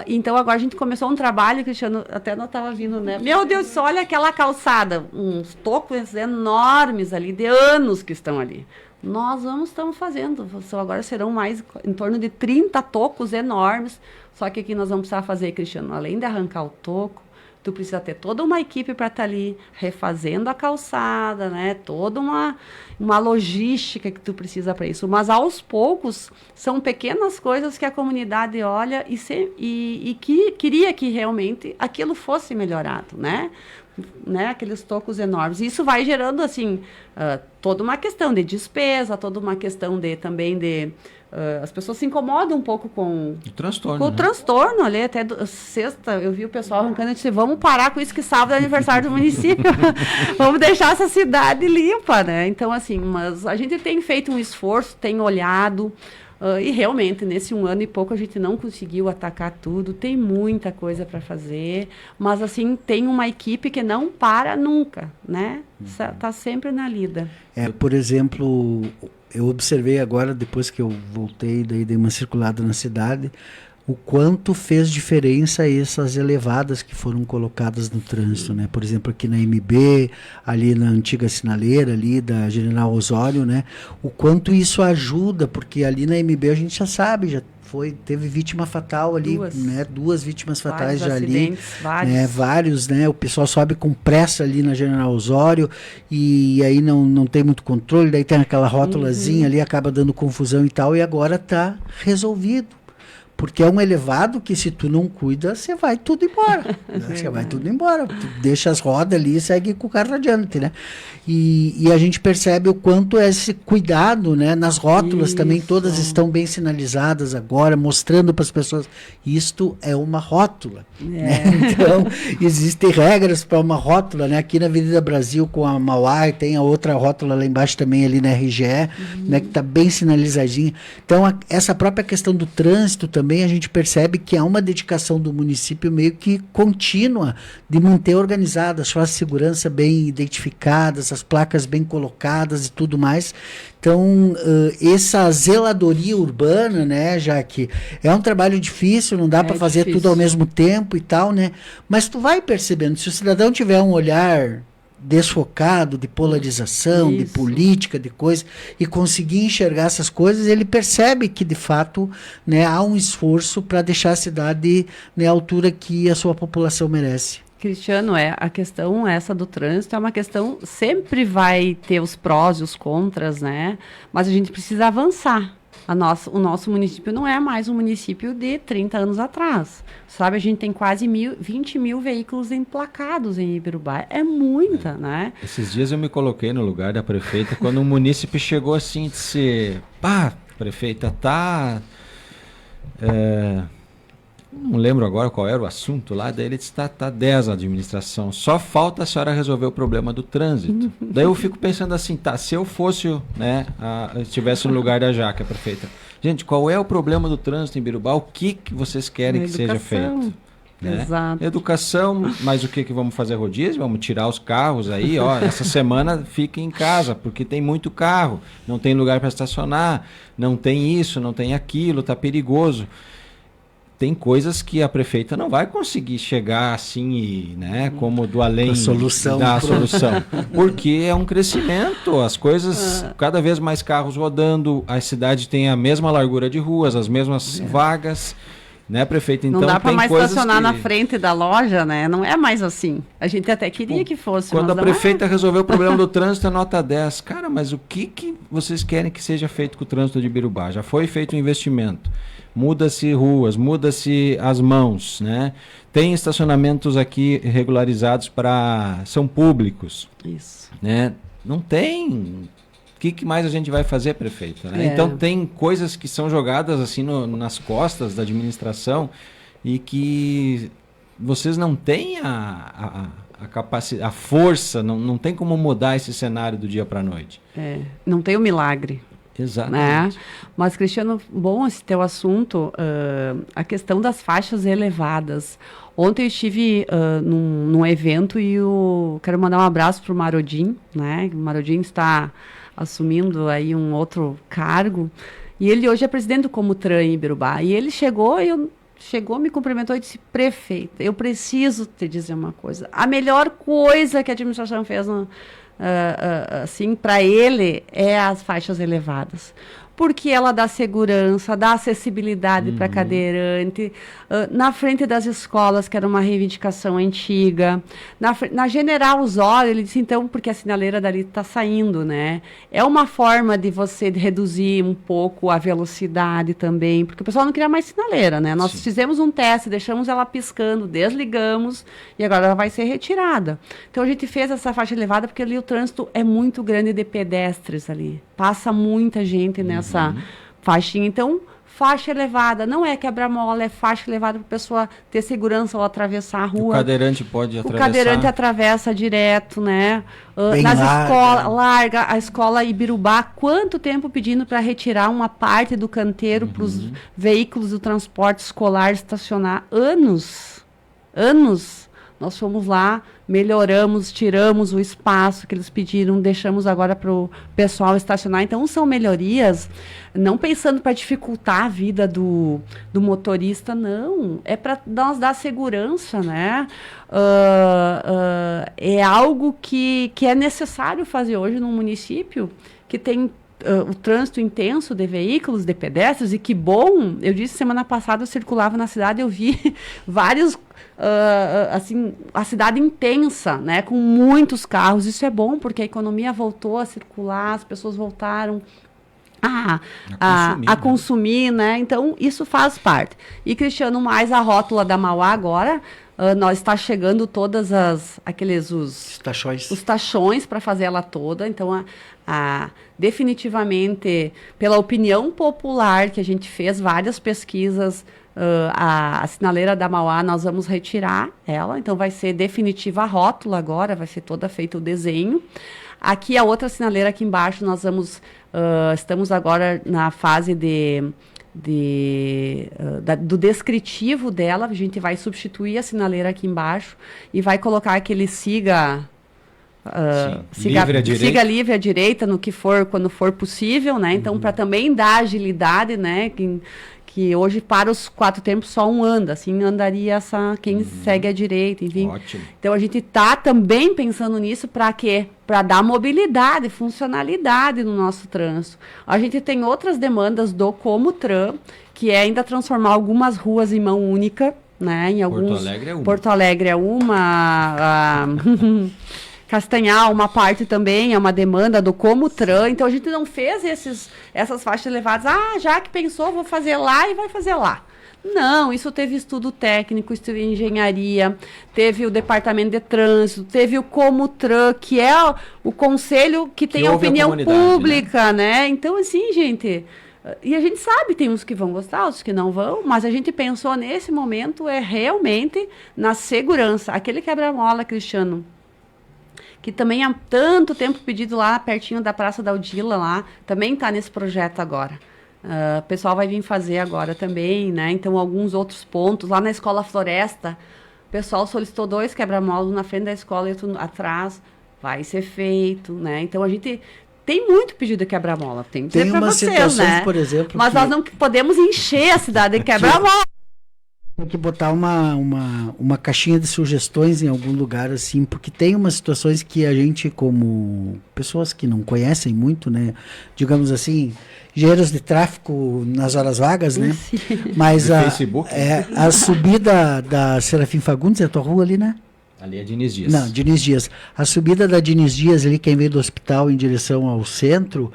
Então, agora a gente começou um trabalho, Cristiano, até não estava vindo, né? Meu Deus, olha aquela calçada, uns tocos enormes ali, de anos que estão ali. Nós estamos fazendo, agora serão mais, em torno de 30 tocos enormes, só que aqui nós vamos precisar fazer, Cristiano, além de arrancar o toco, tu precisa ter toda uma equipe para estar ali refazendo a calçada, né? Toda uma logística que tu precisa para isso. Mas aos poucos são pequenas coisas que a comunidade olha e que queria que realmente aquilo fosse melhorado, né? Aqueles tocos enormes. E isso vai gerando assim toda uma questão de despesa, toda uma questão também de as pessoas se incomodam um pouco com o transtorno. Com o transtorno ali, até sexta, eu vi o pessoal arrancando e disse, vamos parar com isso que sábado é aniversário do município. Vamos deixar essa cidade limpa, né? Então, assim, mas a gente tem feito um esforço, tem olhado, e realmente, nesse 1 ano e pouco, a gente não conseguiu atacar tudo, tem muita coisa para fazer, mas, assim, tem uma equipe que não para nunca, né? Tá sempre na lida. Por exemplo, eu observei agora, depois que eu voltei, daí dei uma circulada na cidade, o quanto fez diferença essas elevadas que foram colocadas no trânsito, né? Por exemplo, aqui na MB, ali na antiga sinaleira, ali da General Osório, né? O quanto isso ajuda, porque ali na MB a gente já sabe, teve vítima fatal ali, né? 2 vítimas fatais já ali, vários, né? O pessoal sobe com pressa ali na General Osório e aí não tem muito controle, daí tem aquela rótulazinha ali, acaba dando confusão e tal, e agora está resolvido. Porque é um elevado que, se tu não cuida, você vai tudo embora. Você vai tudo embora. Tu deixa as rodas ali e segue com o carro adiante, né? E a gente percebe o quanto é esse cuidado, né? Nas rótulas também, todas estão bem sinalizadas agora, mostrando para as pessoas, isto é uma rótula. Né? Então, existem regras para uma rótula, né? Aqui na Avenida Brasil, com a Mauá, tem a outra rótula lá embaixo também, ali na RGE, né? Que está bem sinalizadinha. Então, essa própria questão do trânsito também, a gente percebe que há uma dedicação do município meio que contínua de manter organizada, suas segurança bem identificadas, as placas bem colocadas e tudo mais. Então, essa zeladoria urbana, né, Jaque, é um trabalho difícil, não dá para fazer tudo ao mesmo tempo e tal, né? Mas tu vai percebendo, se o cidadão tiver um olhar desfocado de polarização, de política, de coisa, e conseguir enxergar essas coisas, ele percebe que, de fato, né, há um esforço para deixar a cidade, né, à altura que a sua população merece. Cristiano, a questão essa do trânsito é uma questão, sempre vai ter os prós e os contras, né? Mas a gente precisa avançar. O nosso município não é mais um município de 30 anos atrás. Sabe, a gente tem quase 20 mil veículos emplacados em Ibirubá. É muita, né? Esses dias eu me coloquei no lugar da prefeita quando um munícipe chegou assim e disse, prefeita, não lembro agora qual era o assunto lá, daí ele disse, tá 10 a administração, só falta a senhora resolver o problema do trânsito. Daí eu fico pensando assim, se eu fosse, né, estivesse no lugar da Jaque, a prefeita, gente, qual é o problema do trânsito em Birubá? O que vocês querem que seja feito? Né? Exato. Educação, mas o que vamos fazer rodízio? Vamos tirar os carros aí, essa semana fiquem em casa, porque tem muito carro, não tem lugar para estacionar, não tem isso, não tem aquilo, tá perigoso. Tem coisas que a prefeita não vai conseguir chegar assim, né, como do além da solução, porque é um crescimento, as coisas, cada vez mais carros rodando, a cidade tem a mesma largura de ruas, as mesmas vagas, né, prefeita? Então, não dá para mais estacionar que... na frente da loja, né? Não é mais assim. A gente até queria que fosse. Quando a prefeita resolveu o problema do trânsito, é nota 10. Cara, mas o que vocês querem que seja feito com o trânsito de Birubá? Já foi feito um investimento. Muda-se ruas, muda-se as mãos, né? Tem estacionamentos aqui regularizados são públicos. Isso. Né? Não tem... O que mais a gente vai fazer, prefeita? Né? Então, tem coisas que são jogadas assim nas costas da administração e que vocês não têm a capacidade, a força, não tem como mudar esse cenário do dia para a noite. Não tem o milagre. Exatamente. Né? Mas, Cristiano, bom esse teu assunto, a questão das faixas elevadas. Ontem eu estive num evento e quero mandar um abraço para o Marodim, né? O Marodim está assumindo aí um outro cargo, e ele hoje é presidente do Comutran em Birubá, e ele chegou, me cumprimentou e disse, prefeita, eu preciso te dizer uma coisa, a melhor coisa que a administração fez assim, para ele é as faixas elevadas, porque ela dá segurança, dá acessibilidade para cadeirante, na frente das escolas, que era uma reivindicação antiga, na General Osório, ele disse, então, porque a sinaleira dali está saindo, né? É uma forma de você reduzir um pouco a velocidade também, porque o pessoal não queria mais sinaleira, né? Nós fizemos um teste, deixamos ela piscando, desligamos, e agora ela vai ser retirada. Então, a gente fez essa faixa elevada, porque ali o trânsito é muito grande de pedestres ali. Passa muita gente nessa faixinha. Então, faixa elevada, não é quebra-mola, é faixa elevada para a pessoa ter segurança ao atravessar a rua. O cadeirante pode atravessar. O cadeirante atravessa direto, né? Nas escolas, larga a escola Ibirubá, quanto tempo pedindo para retirar uma parte do canteiro para os veículos do transporte escolar estacionar? Anos. Nós fomos lá, melhoramos, tiramos o espaço que eles pediram, deixamos agora para o pessoal estacionar. Então, são melhorias, não pensando para dificultar a vida do motorista, não. É para nós dar segurança, né? É algo que é necessário fazer hoje num município que tem o trânsito intenso de veículos, de pedestres, e que bom, eu disse semana passada, eu circulava na cidade, eu vi vários, assim, a cidade intensa, né, com muitos carros. Isso é bom, porque a economia voltou a circular, as pessoas voltaram a consumir, né? Então, isso faz parte. E, Cristiano, mais a rótula da Mauá agora, nós está chegando todas os tachões para fazer ela toda. Então, definitivamente, pela opinião popular que a gente fez, várias pesquisas, a sinaleira da Mauá, nós vamos retirar ela. Então, vai ser definitiva a rótula agora, vai ser toda feita o desenho. Aqui, a outra sinaleira aqui embaixo, nós estamos agora na fase do descritivo dela. A gente vai substituir a sinaleira aqui embaixo e vai colocar aquele siga livre à direita no que for, quando for possível, né? Então, para também dar agilidade, né? Que hoje para os 4 tempos só um anda, assim andaria quem segue à direita, enfim. Ótimo. Então a gente está também pensando nisso para quê? Para dar mobilidade, funcionalidade no nosso trânsito. A gente tem outras demandas do Comutran, que é ainda transformar algumas ruas em mão única, né? Em alguns, Porto Alegre é uma. Castanhal, uma parte também, é uma demanda do Comutran. Então, a gente não fez essas faixas elevadas. Já que pensou, vou fazer lá e vai fazer lá. Não, isso teve estudo técnico, isso teve engenharia, teve o departamento de trânsito, teve o Comutran, que é o conselho que tem a opinião pública, né? Então, assim, gente, E a gente sabe, tem uns que vão gostar, outros que não vão, mas a gente pensou nesse momento realmente na segurança. Aquele quebra-mola, Cristiano, que também há tanto tempo pedido lá pertinho da Praça da Udila, lá, também está nesse projeto agora. O pessoal vai vir fazer agora também, né? Então, alguns outros pontos. Lá na Escola Floresta, o pessoal solicitou 2 quebra-molas na frente da escola e outro atrás. Vai ser feito, né? Então, a gente... Tem muito pedido de quebra-mola, tem que dizer para vocês, né? Por exemplo, mas nós não podemos encher a cidade de quebra-mola. Tem que botar uma caixinha de sugestões em algum lugar, assim, porque tem umas situações que a gente, como pessoas que não conhecem muito, né? Digamos assim, engenheiros de tráfego nas horas vagas, né? Sim. Mas Facebook. a subida da Serafim Fagundes, é a tua rua ali, né? Ali é Diniz Dias. Não, Diniz Dias. A subida da Diniz Dias ali, quem veio do hospital em direção ao centro,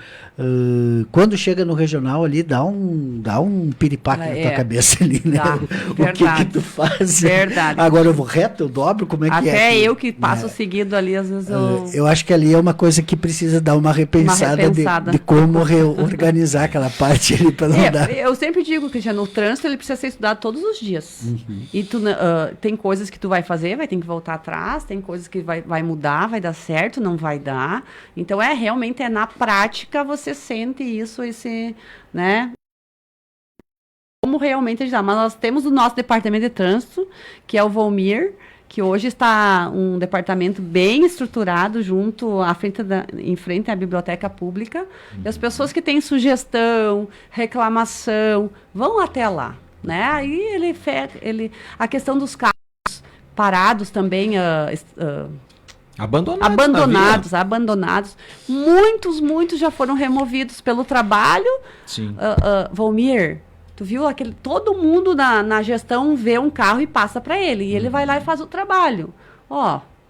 quando chega no regional ali, dá um piripaque na tua cabeça ali, né? O que tu faz? Verdade. Agora eu vou reto, eu dobro, como é que é? Até eu que passo seguido ali, às vezes eu acho que ali é uma coisa que precisa dar uma repensada. De como reorganizar aquela parte ali para não dar. Eu sempre digo, Cristiano, o trânsito ele precisa ser estudado todos os dias. Uhum. E tem coisas que tu vai fazer, vai ter que voltar atrás, tem coisas que vai mudar, vai dar certo, não vai dar. Então, realmente na prática você sente isso, né? Como realmente ajudar. Mas nós temos o nosso departamento de trânsito, que é o Volmir, que hoje está um departamento bem estruturado em frente à biblioteca pública. E as pessoas que têm sugestão, reclamação, vão até lá, né? Aí a questão dos carros parados também, abandonados. Muitos já foram removidos pelo trabalho. Sim. Volmir, tu viu todo mundo na gestão vê um carro e passa para ele. E ele vai lá e faz o trabalho.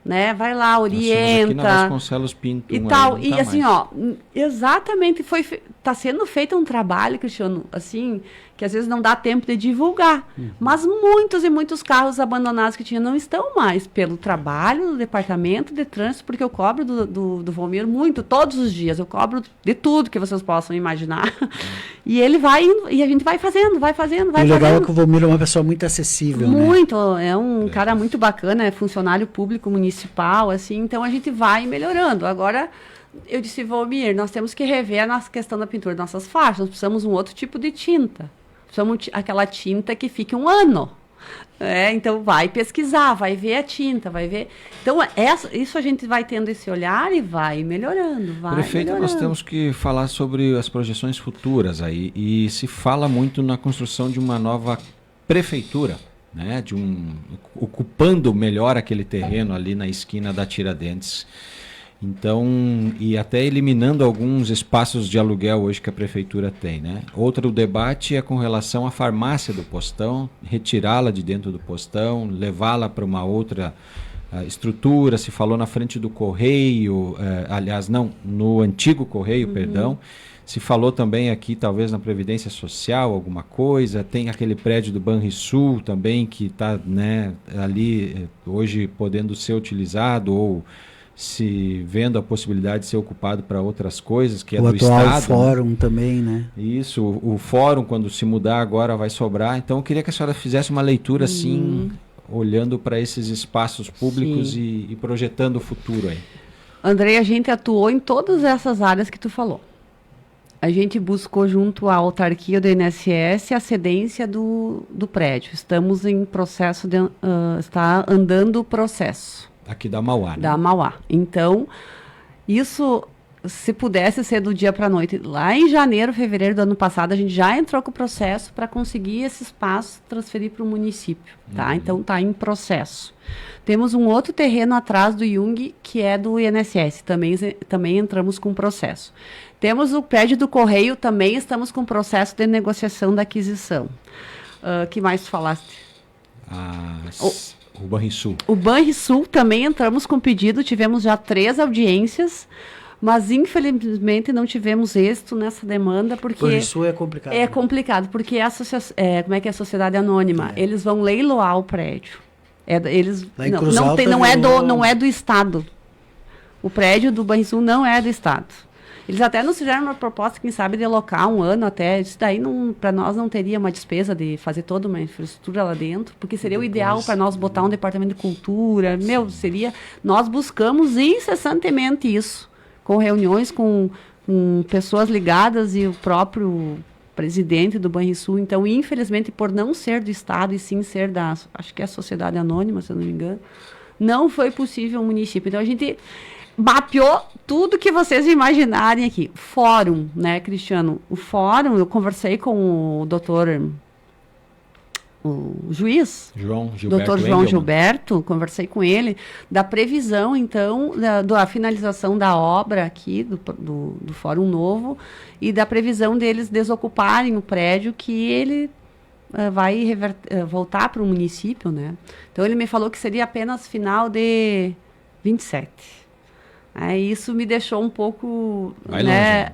Né? Vai lá, orienta. Aqui na Vasconcelos Pinto. E tal. E assim, exatamente, tá sendo feito um trabalho, Cristiano, assim, que às vezes não dá tempo de divulgar. Mas muitos carros abandonados que tinha não estão mais pelo trabalho do departamento de trânsito, porque eu cobro do Volmir muito, todos os dias. Eu cobro de tudo que vocês possam imaginar. E ele vai indo, e a gente vai fazendo. O legal é que o Volmir é uma pessoa muito acessível, muito, né? É um cara muito bacana, é funcionário público municipal, assim, então a gente vai melhorando. Agora, eu disse, Volmir, nós temos que rever a nossa questão da pintura das nossas faixas, nós precisamos um outro tipo de tinta. Precisamos aquela tinta que fique um ano. Então, vai pesquisar, vai ver a tinta, vai ver... Então, isso a gente vai tendo esse olhar e vai melhorando, Prefeito, nós temos que falar sobre as projeções futuras aí, e se fala muito na construção de uma nova prefeitura, né? Ocupando melhor aquele terreno ali na esquina da Tiradentes. Então, e até eliminando alguns espaços de aluguel hoje que a prefeitura tem, né? Outro debate é com relação à farmácia do Postão, retirá-la de dentro do Postão, levá-la para uma outra estrutura. Se falou na frente do Correio, aliás, não, no antigo Correio, perdão. Se falou também aqui, talvez, na Previdência Social, alguma coisa. Tem aquele prédio do Banrisul também, que está, né, ali hoje podendo ser utilizado ou se vendo a possibilidade de ser ocupado para outras coisas, que é do Estado. O atual fórum também, né? Isso, o fórum, quando se mudar agora, vai sobrar. Então, eu queria que a senhora fizesse uma leitura, assim, olhando para esses espaços públicos e projetando o futuro aí. Andrei, a gente atuou em todas essas áreas que tu falou. A gente buscou junto à autarquia do INSS a cedência do prédio. Estamos em processo está andando o processo. Aqui da Mauá, né? Da Mauá. Então, isso, se pudesse ser do dia para a noite, lá em janeiro, fevereiro do ano passado, a gente já entrou com o processo para conseguir esse espaço transferir para o município, tá? Então, está em processo. Temos um outro terreno atrás do Jung, que é do INSS, também entramos com o processo. Temos o prédio do Correio, também estamos com o processo de negociação da aquisição. Que mais falaste? O Banrisul. O Banrisul também entramos com pedido, tivemos já 3 audiências, mas infelizmente não tivemos êxito nessa demanda, porque... O Banrisul é complicado. É complicado, porque como é que é a sociedade anônima? Eles vão leiloar o prédio. Não é do Estado. O prédio do Banrisul não é do Estado. Eles até nos fizeram uma proposta, quem sabe, de alocar um ano até. Isso daí, para nós, não teria uma despesa de fazer toda uma infraestrutura lá dentro, porque seria o ideal para nós botar um departamento de cultura. Seria... Nós buscamos incessantemente isso, com reuniões com pessoas ligadas e o próprio presidente do Banrisul. Então, infelizmente, por não ser do Estado e sim ser acho que é a Sociedade Anônima, se eu não me engano, não foi possível o município. Então, a gente mapeou tudo que vocês imaginarem aqui. Fórum, né, Cristiano? O fórum, eu conversei com o doutor... o juiz, Dr. João Gilberto, conversei com ele, da previsão, então, da finalização da obra aqui, do Fórum Novo, e da previsão deles desocuparem o prédio que ele vai voltar para o município, né? Então, ele me falou que seria apenas final de 27. Isso me deixou um pouco...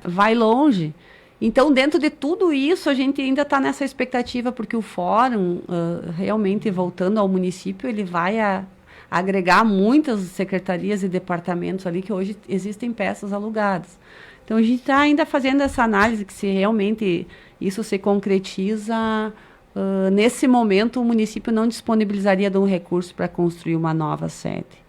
Vai longe. Então, dentro de tudo isso, a gente ainda está nessa expectativa, porque o fórum, realmente, voltando ao município, ele vai agregar muitas secretarias e departamentos ali, que hoje existem peças alugadas. Então, a gente está ainda fazendo essa análise, que se realmente isso se concretiza, nesse momento, o município não disponibilizaria de um recurso para construir uma nova sede.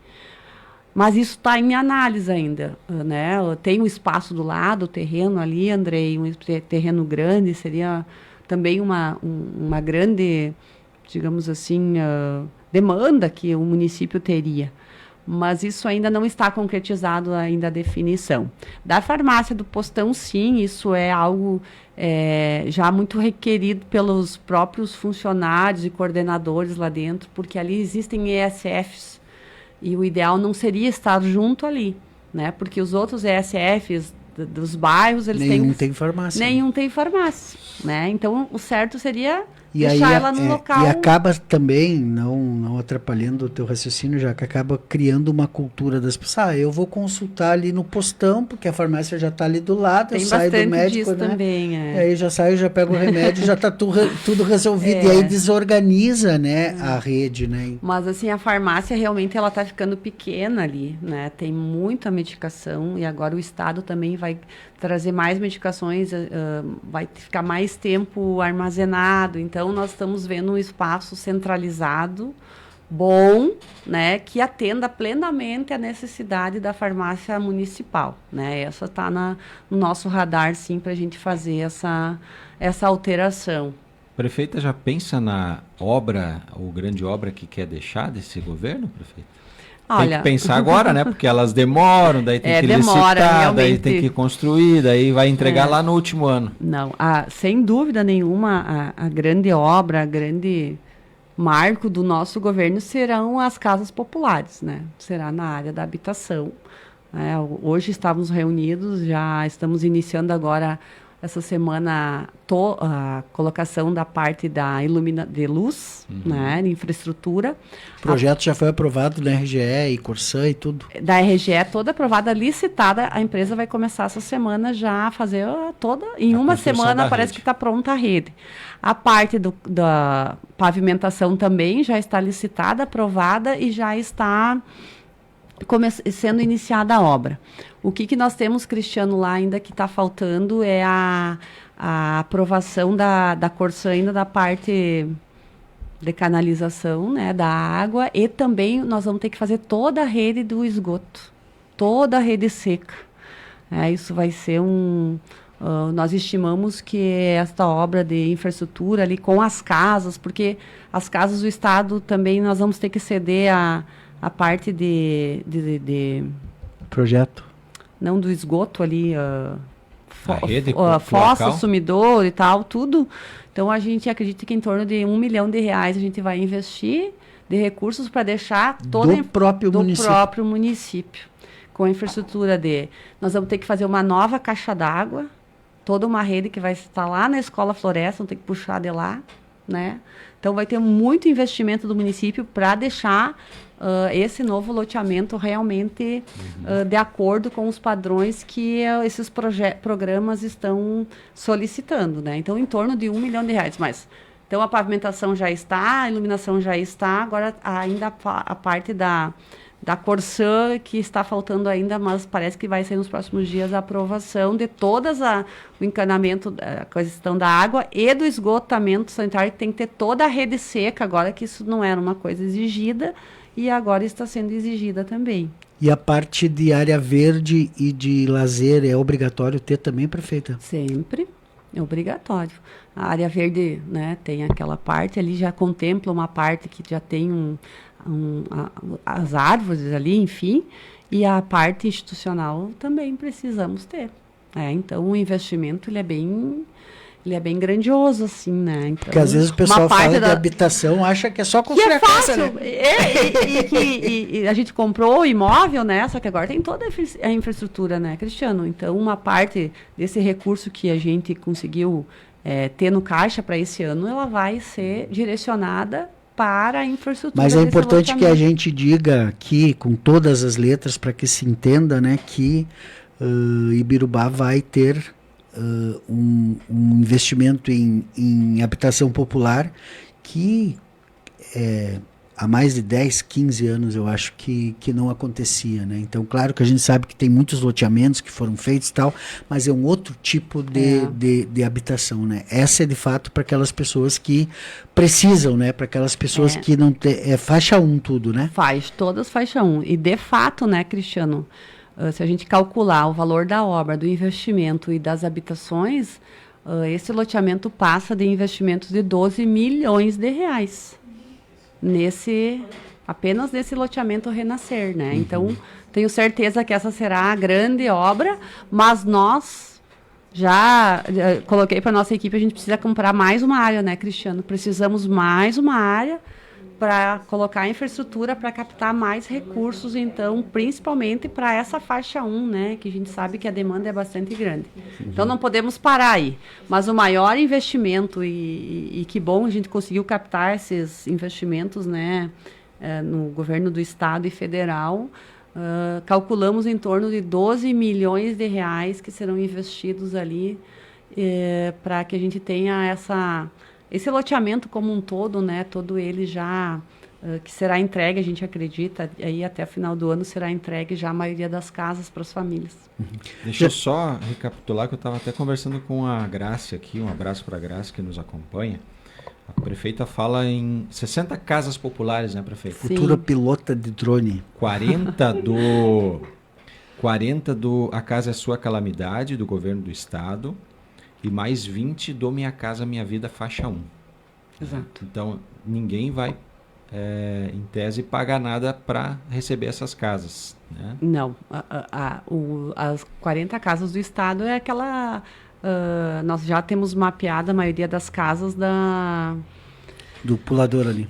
Mas isso está em análise ainda, né? Tem um espaço do lado, o terreno ali, Andrei, um terreno grande, seria também uma grande, digamos assim, demanda que o município teria. Mas isso ainda não está concretizado ainda a definição. Da farmácia do Postão, sim, isso é algo já muito requerido pelos próprios funcionários e coordenadores lá dentro, porque ali existem ESFs, e o ideal não seria estar junto ali, né? Porque os outros ESFs dos bairros, eles Nenhum tem farmácia. Nenhum tem farmácia, né? Então, o certo seria deixar ela no local. E acaba também, não atrapalhando o teu raciocínio, já que acaba criando uma cultura das pessoas. Eu vou consultar ali no postão, porque a farmácia já está ali do lado, tem eu saio do médico, disso, né? Também, Aí já saio, já pego o remédio, já está tudo resolvido. E aí desorganiza, né, a rede, né? Mas, assim, a farmácia realmente ela está ficando pequena ali, né? Tem muita medicação e agora o Estado também vai trazer mais medicações, vai ficar mais tempo armazenado. Então, nós estamos vendo um espaço centralizado, bom, né, que atenda plenamente a necessidade da farmácia municipal, né? Essa está no nosso radar, sim, para a gente fazer essa alteração. Prefeita, já pensa na obra, ou grande obra que quer deixar desse governo, prefeita? Tem que pensar agora, né? Porque elas demoram, daí tem que licitar, realmente. Daí tem que construir, daí vai entregar lá no último ano. Não, sem dúvida nenhuma, a grande obra, a grande marco do nosso governo serão as casas populares, né? Será na área da habitação. Hoje estávamos reunidos, já estamos iniciando agora, essa semana, a colocação da parte da de luz, né, de infraestrutura. O projeto já foi aprovado na RGE e Corsã e tudo? Da RGE toda aprovada, licitada, a empresa vai começar essa semana já a fazer toda, em uma semana parece que está pronta a rede. A parte da pavimentação também já está licitada, aprovada e já está sendo iniciada a obra. O que nós temos, Cristiano, lá ainda que está faltando é a aprovação da Corsã ainda da parte de canalização, né, da água, e também nós vamos ter que fazer toda a rede do esgoto, toda a rede seca. Isso vai ser nós estimamos que esta obra de infraestrutura ali com as casas, porque as casas do Estado também nós vamos ter que ceder a parte de projeto. Não, do esgoto ali, fossa, sumidor e tal, tudo. Então, a gente acredita que em torno de R$1 milhão a gente vai investir de recursos para deixar todo do próprio município. Com a infraestrutura nós vamos ter que fazer uma nova caixa d'água, toda uma rede que vai estar lá na Escola Floresta, vamos ter que puxar de lá, né? Então, vai ter muito investimento do município para deixar esse novo loteamento realmente de acordo com os padrões que esses programas estão solicitando, né? Então, em torno de R$1 milhão. Mas, então, a pavimentação já está, a iluminação já está, agora ainda a parte da Corsã, que está faltando ainda, mas parece que vai sair nos próximos dias a aprovação de todas o encanamento, a questão da água e do esgotamento sanitário, que tem que ter toda a rede seca agora, que isso não era uma coisa exigida e agora está sendo exigida também. E a parte de área verde e de lazer é obrigatório ter também, prefeita? Sempre. É obrigatório. A área verde, né, tem aquela parte ali, já contempla uma parte que já tem as árvores ali, enfim, e a parte institucional também precisamos ter. Então, o investimento ele é bem grandioso, assim, né? Então, porque às vezes o pessoal fala de habitação, acha que é só construir que é fácil, a casa, né? E a gente comprou o imóvel, né? Só que agora tem toda a infraestrutura, né, Cristiano? Então, uma parte desse recurso que a gente conseguiu ter no caixa para esse ano, ela vai ser direcionada para a infraestrutura. Mas é importante que a gente diga aqui, com todas as letras, para que se entenda, né, que Ibirubá vai ter um investimento em habitação popular que há mais de 10, 15 anos eu acho que não acontecia, né? Então, claro que a gente sabe que tem muitos loteamentos que foram feitos e tal, mas é um outro tipo de habitação, né? Essa é de fato para aquelas pessoas que precisam, né? Para aquelas pessoas que não tem... É faixa 1 tudo, né? Todas faixa 1. E de fato, né, Cristiano, se a gente calcular o valor da obra, do investimento e das habitações, esse loteamento passa de investimentos de 12 milhões de reais. Apenas nesse loteamento Renascer, né? Então, tenho certeza que essa será a grande obra, mas nós já coloquei para nossa equipe, a gente precisa comprar mais uma área, né, Cristiano? Precisamos mais uma área para colocar a infraestrutura para captar mais recursos, então, principalmente para essa faixa 1, né, que a gente sabe que a demanda é bastante grande. Então, não podemos parar aí. Mas o maior investimento, e que bom a gente conseguiu captar esses investimentos, né, no governo do estado e federal, calculamos em torno de 12 milhões de reais que serão investidos ali para que a gente tenha esse loteamento como um todo, né, todo ele já, que será entregue, a gente acredita, aí até o final do ano será entregue já a maioria das casas para as famílias. Deixa eu só recapitular que eu estava até conversando com a Graça aqui, um abraço para a Graça que nos acompanha. A prefeita fala em 60 casas populares, né, prefeita? Sim. Futura pilota de drone. 40 do A Casa é Sua Calamidade, do governo do estado, e mais 20 do Minha Casa Minha Vida, faixa 1. Exato. Então, ninguém vai, em tese, pagar nada para receber essas casas, né? Não. As 40 casas do estado é aquela... nós já temos mapeado a maioria das casas do pulador ali.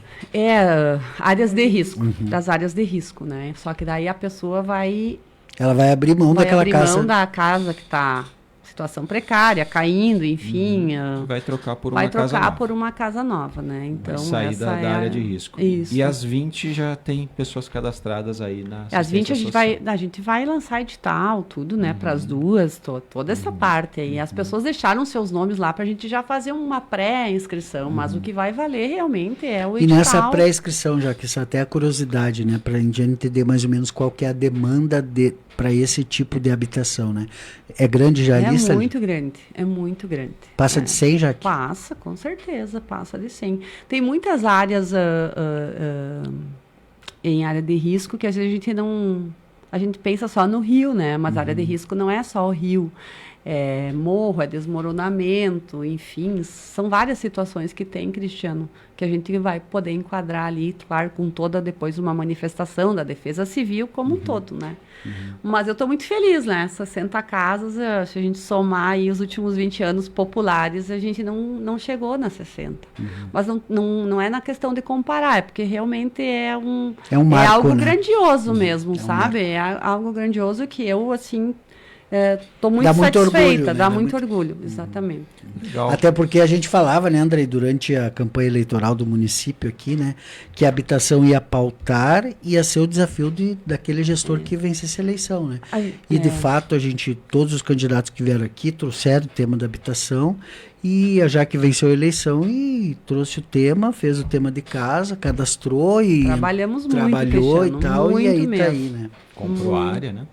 Áreas de risco, das áreas de risco, né? Só que daí a pessoa vai... Ela vai abrir mão daquela casa. Vai abrir mão da casa que está... situação precária, caindo, enfim. Vai trocar por uma casa nova, né? Então, vai sair da área de risco. Isso. E as 20 já tem pessoas cadastradas aí na As 20 a gente vai lançar edital, tudo, né? Para as duas, toda essa parte aí. As pessoas deixaram seus nomes lá para a gente já fazer uma pré-inscrição, mas o que vai valer realmente é o edital. E nessa pré-inscrição, já que isso até é a curiosidade, né? Para a gente entender mais ou menos qual que é a demanda para esse tipo de habitação, né? É grande já a lista? É muito grande. Passa de 100 já? Passa, com certeza, passa de 100. Tem muitas áreas em área de risco que às vezes a gente pensa só no rio, né? Mas a área de risco não é só o rio. É morro, é desmoronamento, enfim, são várias situações que tem, Cristiano, que a gente vai poder enquadrar ali, claro, com toda depois uma manifestação da Defesa Civil como um todo, né? Mas eu estou muito feliz, né? 60 casas, se a gente somar aí os últimos 20 anos populares, a gente não chegou nas 60. Mas não é na questão de comparar, é porque realmente é um marco, algo né? grandioso mesmo, sabe? É algo grandioso que eu, assim... Estou muito Dá muito satisfeita, orgulho, né? dá muito orgulho, exatamente. Legal. Até porque a gente falava, né, Andrei, durante a campanha eleitoral do município aqui, né, que a habitação ia pautar, ia ser o desafio daquele gestor que vencesse a eleição, né? E de fato todos os candidatos que vieram aqui trouxeram o tema da habitação, e a Jaque venceu a eleição e trouxe o tema, fez o tema de casa, cadastrou e Trabalhamos muito, trabalhou Cristiano, e tal, muito e aí mesmo. tá aí, né? Comprou a área, né?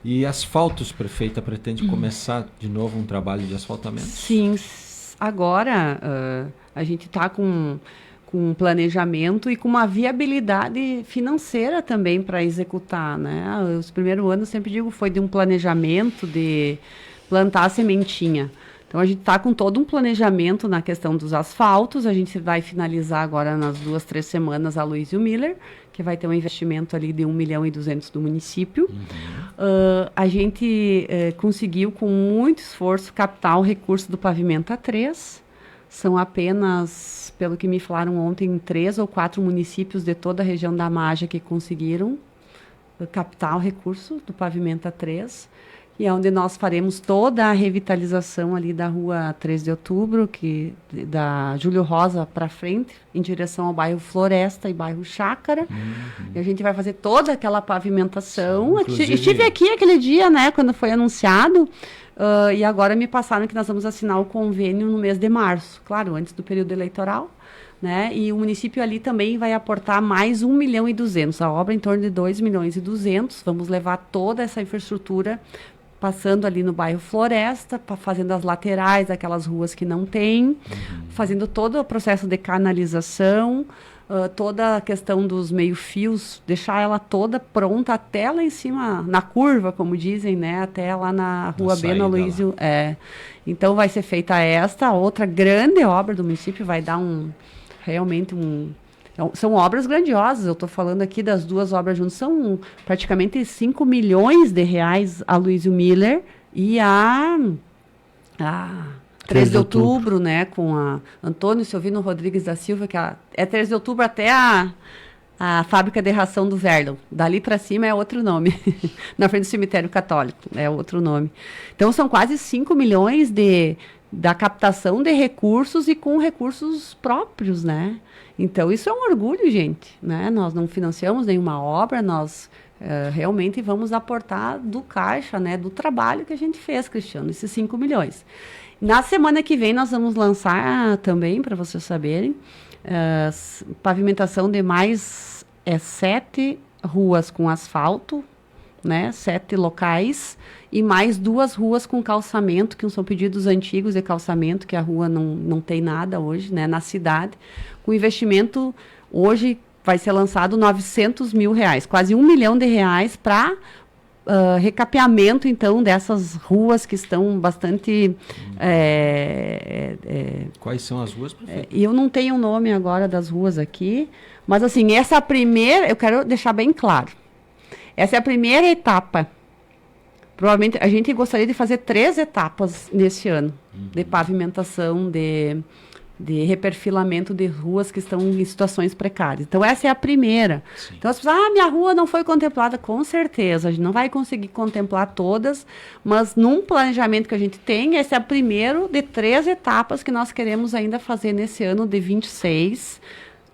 E asfaltos, prefeita, pretende começar de novo um trabalho de asfaltamento? Sim, agora a gente está com um planejamento e com uma viabilidade financeira também para executar, né? Os primeiros anos, sempre digo, foi de um planejamento de plantar a sementinha. Então, a gente está com todo um planejamento na questão dos asfaltos. A gente vai finalizar agora nas 2-3 semanas a Aloysio Miller, que vai ter um investimento ali de 1.200.000 do município. A gente conseguiu, com muito esforço, captar o recurso do Pavimenta 3. São apenas, pelo que me falaram ontem, 3 ou 4 municípios de toda a região da Maja que conseguiram captar o recurso do Pavimenta 3. E é onde nós faremos toda a revitalização ali da rua 3 de outubro, da Júlio Rosa para frente, em direção ao bairro Floresta e bairro Chácara. E a gente vai fazer toda aquela pavimentação. Inclusive, estive aqui aquele dia, né, quando foi anunciado, e agora me passaram que nós vamos assinar o convênio no mês de março, claro, antes do período eleitoral. Né? E o município ali também vai aportar mais 1.200.000. A obra em torno de 2.200.000. Vamos levar toda essa infraestrutura passando ali no bairro Floresta, fazendo as laterais, aquelas ruas que não tem, fazendo todo o processo de canalização, toda a questão dos meio-fios, deixar ela toda pronta até lá em cima, na curva, como dizem, né? Até lá na Rua Beno Aloysio. Então vai ser feita outra grande obra do município, vai dar realmente são obras grandiosas. Eu estou falando aqui das duas obras juntas, são praticamente 5 milhões de reais a Aloysio Miller e a 3 de outubro, né, com a Antônio Silvino Rodrigues da Silva, que é 3 de outubro até a fábrica de ração do Verlon. Dali para cima é outro nome, na frente do cemitério católico, é outro nome. Então são quase 5 milhões da captação de recursos e com recursos próprios, né? Então, isso é um orgulho, gente, né? Nós não financiamos nenhuma obra, nós realmente vamos aportar do caixa, né? Do trabalho que a gente fez, Cristiano, esses 5 milhões. Na semana que vem, nós vamos lançar também, para vocês saberem, pavimentação de mais 7 ruas com asfalto, né? 7 locais e mais 2 ruas com calçamento, que são pedidos antigos de calçamento, que a rua não tem nada hoje, né? Na cidade. Com investimento, hoje vai ser lançado 900 mil reais, quase 1 milhão de reais para recapeamento, então, dessas ruas que estão bastante... Quais são as ruas, prefeito? Eu não tenho o nome agora das ruas aqui, mas assim, essa primeira, eu quero deixar bem claro, essa é a primeira etapa. Provavelmente a gente gostaria de fazer 3 etapas nesse ano, de pavimentação, de reperfilamento de ruas que estão em situações precárias. Então, essa é a primeira. Sim. Então, as pessoas, minha rua não foi contemplada. Com certeza, a gente não vai conseguir contemplar todas, mas num planejamento que a gente tem, esse é o primeiro de 3 etapas que nós queremos ainda fazer nesse ano de 26.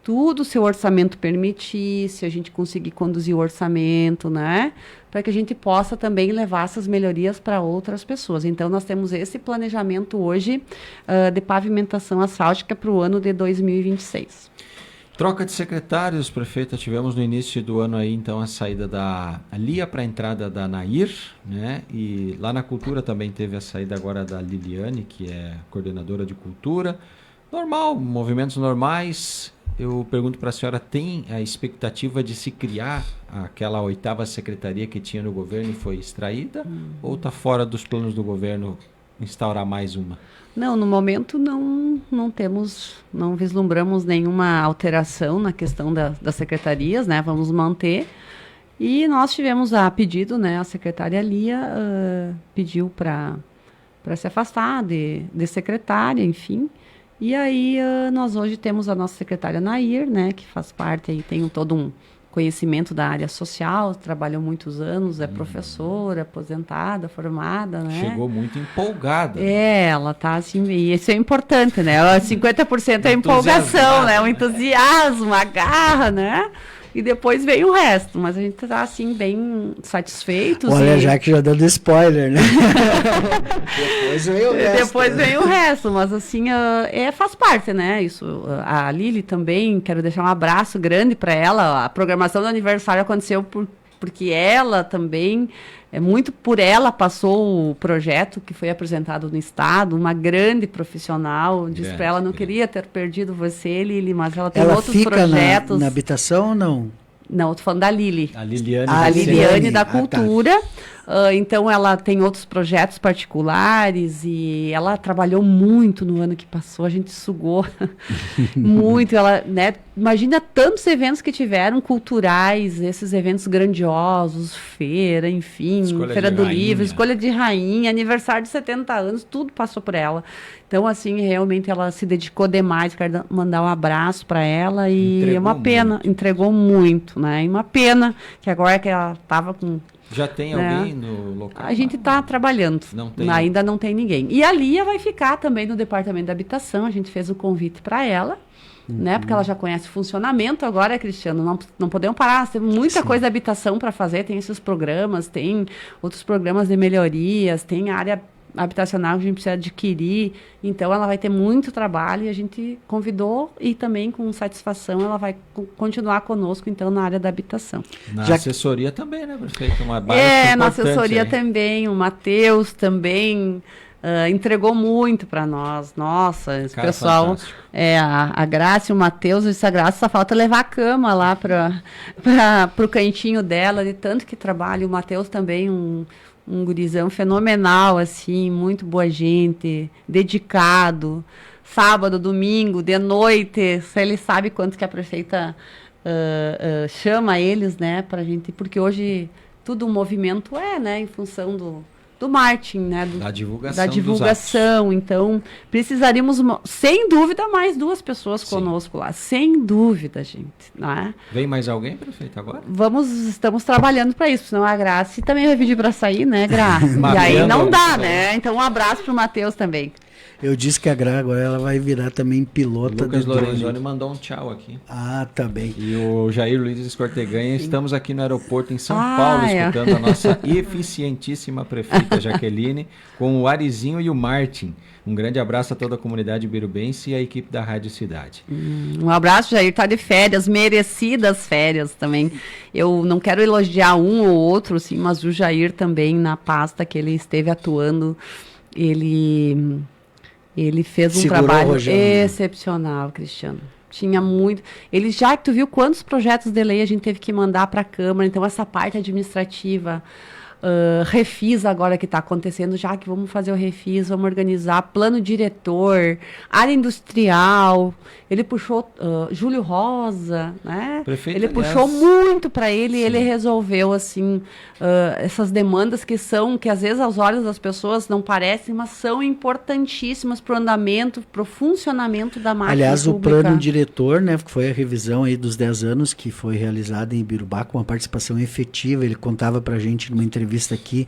Tudo, se o orçamento permitir, se a gente conseguir conduzir o orçamento, né? Para que a gente possa também levar essas melhorias para outras pessoas. Então, nós temos esse planejamento hoje de pavimentação asfáltica para o ano de 2026. Troca de secretários, prefeita. Tivemos no início do ano aí, então, a saída da Lia para a entrada da Nair, né? E lá na Cultura também teve a saída agora da Liliane, que é coordenadora de Cultura. Normal, movimentos normais. Eu pergunto para a senhora, tem a expectativa de se criar aquela 8ª secretaria que tinha no governo e foi extraída? Ou está fora dos planos do governo instaurar mais uma? Não, no momento não vislumbramos nenhuma alteração na questão das secretarias, né? Vamos manter. E nós tivemos a pedido, né? A secretária Lia pediu para se afastar de secretária, enfim. E aí nós hoje temos a nossa secretária Nair, né, que faz parte aí, tem todo um conhecimento da área social, trabalhou muitos anos, é professora, aposentada, formada, né? Chegou muito empolgada. Ela tá assim, e isso é importante, né? 50% é empolgação, né? O entusiasmo, a garra, né? E depois vem o resto, mas a gente tá assim bem satisfeitos. Olha, já que já dando spoiler, né? Depois vem o resto. Depois vem o resto, mas assim, faz parte, né? Isso, a Lili também, quero deixar um abraço grande para ela. A programação do aniversário aconteceu porque ela também, muito por ela passou o projeto que foi apresentado no Estado, uma grande profissional, disse para ela, não queria ter perdido você, Lili, mas ela tem outros projetos. Ela fica na habitação ou não? Não, estou falando da Lili. A Liliane. A Liliane da Cultura. Tá. Então, ela tem outros projetos particulares e ela trabalhou muito no ano que passou. A gente sugou muito. Ela, né, imagina tantos eventos que tiveram culturais, esses eventos grandiosos, feira, enfim, Feira do Livro, Escolha de Rainha, aniversário de 70 anos, tudo passou por ela. Então, assim, realmente ela se dedicou demais. Quero mandar um abraço para ela e é uma pena, entregou muito, né? E uma pena que agora que ela estava com... Já tem alguém no local? A gente está trabalhando, ainda não tem ninguém. E a Lia vai ficar também no Departamento da Habitação, a gente fez o convite para ela, né? Porque ela já conhece o funcionamento agora, Cristiano, não podemos parar, tem muita coisa de habitação para fazer, tem esses programas, tem outros programas de melhorias, tem área habitacional que a gente precisa adquirir, então ela vai ter muito trabalho e a gente convidou e também com satisfação ela vai continuar conosco então na área da habitação. Na assessoria também, né, prefeito? Uma na assessoria aí. Também, o Matheus também entregou muito para nós, nossa, esse pessoal, a Graça e o Matheus, a Graça só falta levar a cama lá para o cantinho dela, de tanto que trabalha, o Matheus também, um gurizão fenomenal, assim, muito boa gente, dedicado, sábado, domingo, de noite, ele sabe quanto que a prefeita chama eles, né, pra gente, porque hoje tudo um movimento né, em função do marketing, né, da divulgação, então precisaríamos, sem dúvida, mais 2 pessoas conosco lá, sem dúvida, gente, né? Vem mais alguém, prefeito, agora? Estamos trabalhando para isso, senão a Graça também vai pedir para sair, né, Graça? E aí não dá, né? Então um abraço pro Matheus também. Eu disse que a Gra agora ela vai virar também pilota. Lucas Lorenzoni mandou um tchau aqui. Ah, tá bem. E o Jair Luiz Escorteganha, estamos aqui no aeroporto em São Paulo, escutando a nossa eficientíssima prefeita Jaqueline, com o Arizinho e o Martin. Um grande abraço a toda a comunidade birubense e a equipe da Rádio Cidade. Um abraço, Jair, tá de férias, merecidas férias também. Eu não quero elogiar um ou outro, sim, mas o Jair também, na pasta que ele esteve atuando, ele fez um trabalho excepcional, Cristiano. Tinha muito... tu viu quantos projetos de lei a gente teve que mandar para a Câmara, então essa parte administrativa... refis agora que está acontecendo, já que vamos fazer o refis, vamos organizar plano diretor, área industrial, ele puxou Júlio Rosa, né? Prefeito, ele puxou muito para ele e ele resolveu assim essas demandas que às vezes aos olhos das pessoas não parecem, mas são importantíssimas para o andamento, para o funcionamento da máquina Aliás, pública. O plano diretor, né, que foi a revisão aí dos 10 anos que foi realizada em Ibirubá com uma participação efetiva, ele contava para a gente numa entrevista aqui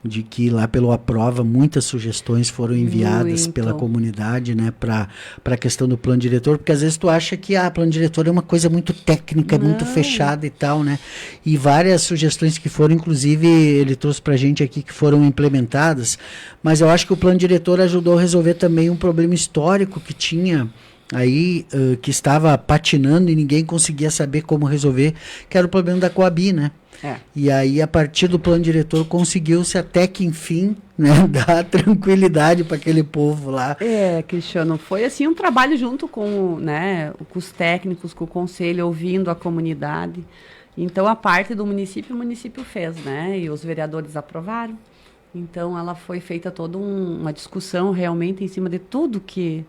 de que lá pelo Aprova muitas sugestões foram enviadas pela comunidade, né, para a questão do plano diretor, porque às vezes tu acha que plano diretor é uma coisa muito técnica, muito fechada e tal, né, e várias sugestões que foram, inclusive ele trouxe para a gente aqui que foram implementadas, mas eu acho que o plano diretor ajudou a resolver também um problema histórico que tinha aí, que estava patinando e ninguém conseguia saber como resolver, que era o problema da Coabi, né? E aí, a partir do plano diretor, conseguiu-se até que, enfim, né, dar tranquilidade para aquele povo lá. Cristiano, foi assim um trabalho junto com os técnicos, com o conselho, ouvindo a comunidade. Então, a parte do município, o município fez, né? E os vereadores aprovaram. Então, ela foi feita toda uma discussão realmente em cima de tudo que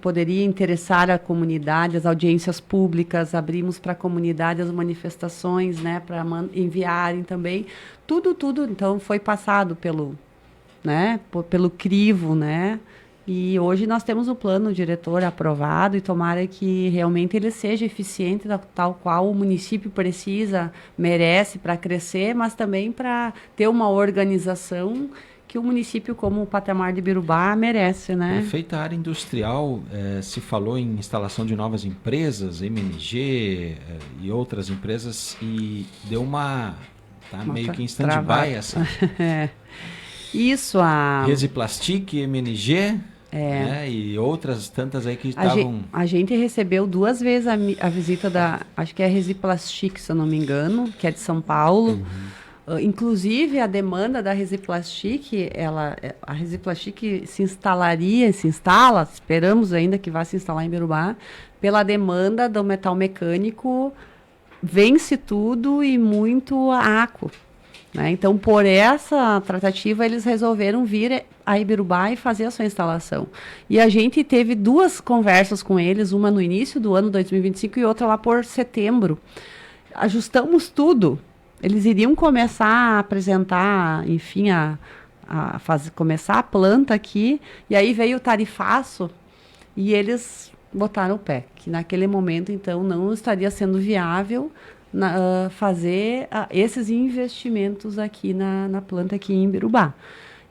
poderia interessar a comunidade, as audiências públicas, abrimos para a comunidade as manifestações, né, para enviarem também, tudo, então foi passado pelo crivo, né, E hoje nós temos o plano diretor aprovado e tomara que realmente ele seja eficiente, tal qual o município precisa, merece para crescer, mas também para ter uma organização que o município, como o patamar de Ibirubá, merece, né? Feita a área industrial, se falou em instalação de novas empresas, MNG e outras empresas, e deu uma meio que em stand-by essa. Isso, a Resiplastic, MNG, né, e outras tantas aí que estavam... A gente recebeu 2 vezes a visita da, acho que é a Resiplastic, se eu não me engano, que é de São Paulo. Inclusive, a demanda da Resiplastic, a Resiplastic se instala, esperamos ainda que vá se instalar em Ibirubá, pela demanda do metal mecânico, vence tudo e muito a ACO. Né? Então, por essa tratativa, eles resolveram vir a Ibirubá e fazer a sua instalação. E a gente teve 2 conversas com eles, uma no início do ano 2025 e outra lá por setembro. Ajustamos tudo. Eles iriam começar a apresentar, enfim, começar a planta aqui, e aí veio o tarifaço, e eles botaram o pé, que naquele momento, então, não estaria sendo viável fazer esses investimentos aqui na planta aqui em Ibirubá.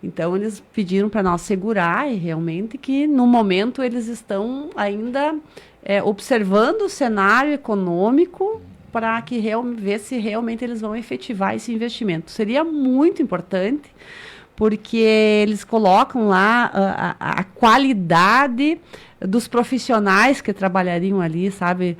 Então, eles pediram para nós segurar, e realmente que, no momento, eles estão ainda observando o cenário econômico, para que ver se realmente eles vão efetivar esse investimento. Seria muito importante, porque eles colocam lá a qualidade dos profissionais que trabalhariam ali, sabe?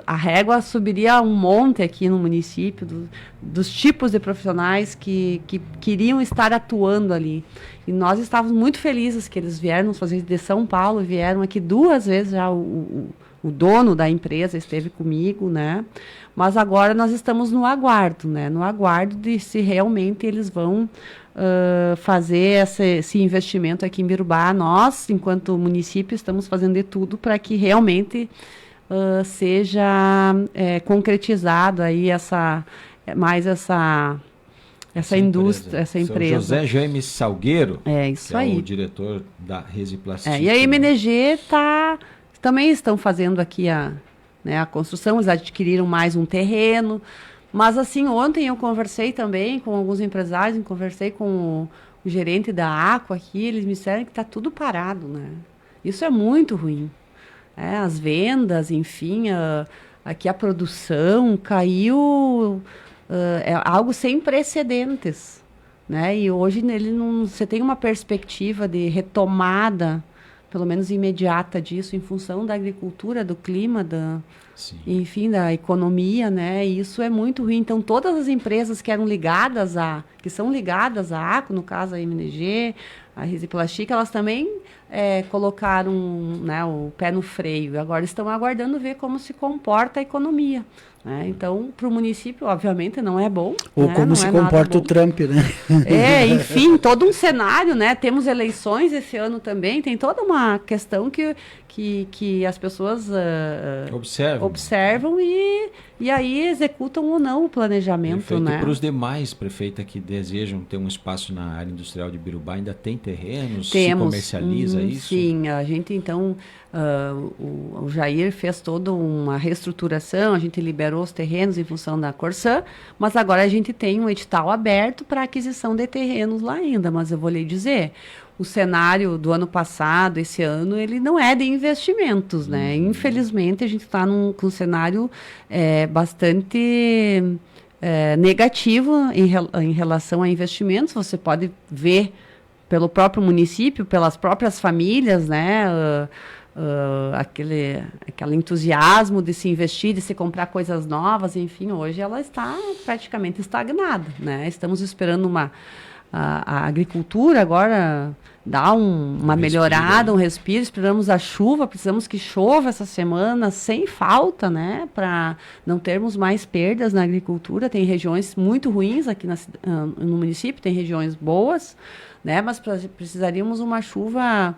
A régua subiria um monte aqui no município, dos tipos de profissionais que queriam estar atuando ali. E nós estávamos muito felizes que eles vieram nos fazer de São Paulo, vieram aqui 2 vezes já, o dono da empresa esteve comigo, né? Mas agora nós estamos no aguardo, né? No aguardo de se realmente eles vão fazer esse investimento aqui em Ibirubá. Nós, enquanto município, estamos fazendo de tudo para que realmente seja concretizado aí essa indústria, essa empresa. José Jaime Salgueiro, isso aí. É o diretor da Resiplastic. E a MNG também estão fazendo aqui a construção, eles adquiriram mais um terreno. Mas, assim, ontem eu conversei também com alguns empresários, conversei com o gerente da ACO aqui, eles me disseram que está tudo parado, né? Isso é muito ruim. As vendas, enfim, aqui a produção caiu, é algo sem precedentes, né? E hoje você tem uma perspectiva de retomada, pelo menos imediata disso, em função da agricultura, do clima, enfim, da economia, né? E isso é muito ruim. Então, todas as empresas que são ligadas à ACO, no caso a MNG, a Resiplastic, elas também colocaram, né, o pé no freio. Agora estão aguardando ver como se comporta a economia. Né? Então, para o município, obviamente, não é bom. Ou como não se comporta o Trump, né? Enfim, todo um cenário, né? Temos eleições esse ano também, tem toda uma questão que as pessoas observam e aí executam ou não o planejamento. Perfeito. Né? E para os demais, prefeita, que desejam ter um espaço na área industrial de Ibirubá, ainda tem terrenos? Se comercializa isso? Sim, a gente então... o Jair fez toda uma reestruturação, a gente liberou os terrenos em função da Corsã, mas agora a gente tem um edital aberto para aquisição de terrenos lá ainda, mas eu vou lhe dizer, o cenário do ano passado, esse ano, ele não é de investimentos, né? Infelizmente, a gente está com um cenário bastante negativo em relação a investimentos. Você pode ver pelo próprio município, pelas próprias famílias, né? Aquele entusiasmo de se investir, de se comprar coisas novas, enfim, hoje ela está praticamente estagnada, né? Estamos esperando a agricultura agora dar uma melhorada, um respiro, esperamos a chuva, precisamos que chova essa semana sem falta, né? Para não termos mais perdas na agricultura. Tem regiões muito ruins aqui no município, tem regiões boas, né? Mas precisaríamos uma chuva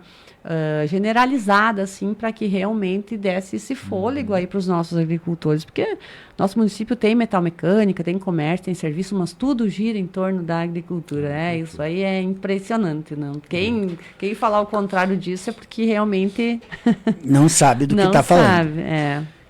generalizada, assim, para que realmente desse esse fôlego aí para os nossos agricultores, porque nosso município tem metal mecânica, tem comércio, tem serviço, mas tudo gira em torno da agricultura, Isso aí é impressionante, não? Quem quem falar o contrário disso é porque realmente não sabe do que está falando.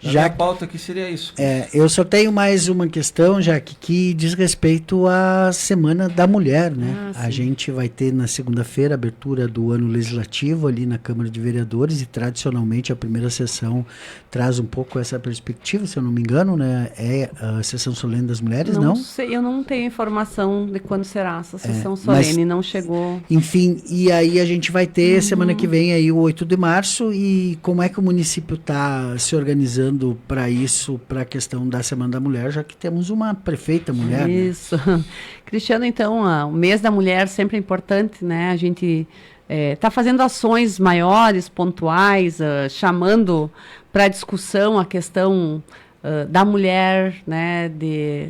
Já a pauta que seria isso. Eu só tenho mais uma questão, Jaque, que diz respeito à Semana da Mulher, né? A gente vai ter na segunda-feira a abertura do ano legislativo ali na Câmara de Vereadores e tradicionalmente a primeira sessão traz um pouco essa perspectiva, se eu não me engano, né? É a sessão solene das mulheres, não? Não sei, eu não tenho informação de quando será essa sessão solene, não chegou. Enfim, e aí a gente vai ter semana que vem aí o 8 de março e como é que o município está se organizando para isso, para a questão da Semana da Mulher, já que temos uma prefeita mulher. Isso. Né? Cristiano, então, o mês da mulher sempre é importante, né? A gente está fazendo ações maiores, pontuais, chamando para discussão a questão da mulher, né? De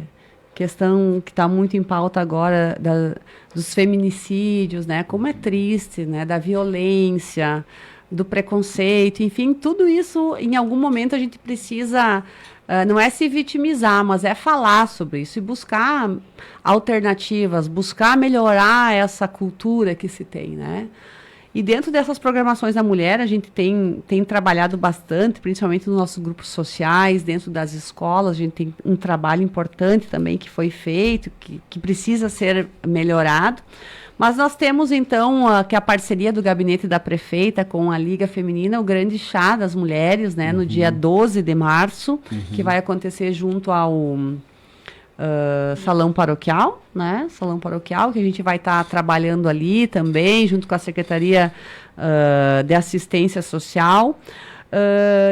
questão que está muito em pauta agora dos feminicídios, né? Como é triste, né? Da violência, do preconceito, enfim, tudo isso, em algum momento a gente precisa, não é se vitimizar, mas é falar sobre isso e buscar alternativas, buscar melhorar essa cultura que se tem, né? E dentro dessas programações da mulher, a gente tem trabalhado bastante, principalmente nos nossos grupos sociais, dentro das escolas, a gente tem um trabalho importante também que foi feito, que precisa ser melhorado. Mas nós temos, então, que a parceria do gabinete da prefeita com a Liga Feminina, o Grande Chá das Mulheres, né, no dia 12 de março, que vai acontecer junto ao Salão Paroquial, né, Salão Paroquial, que a gente vai estar trabalhando ali também, junto com a Secretaria de Assistência Social.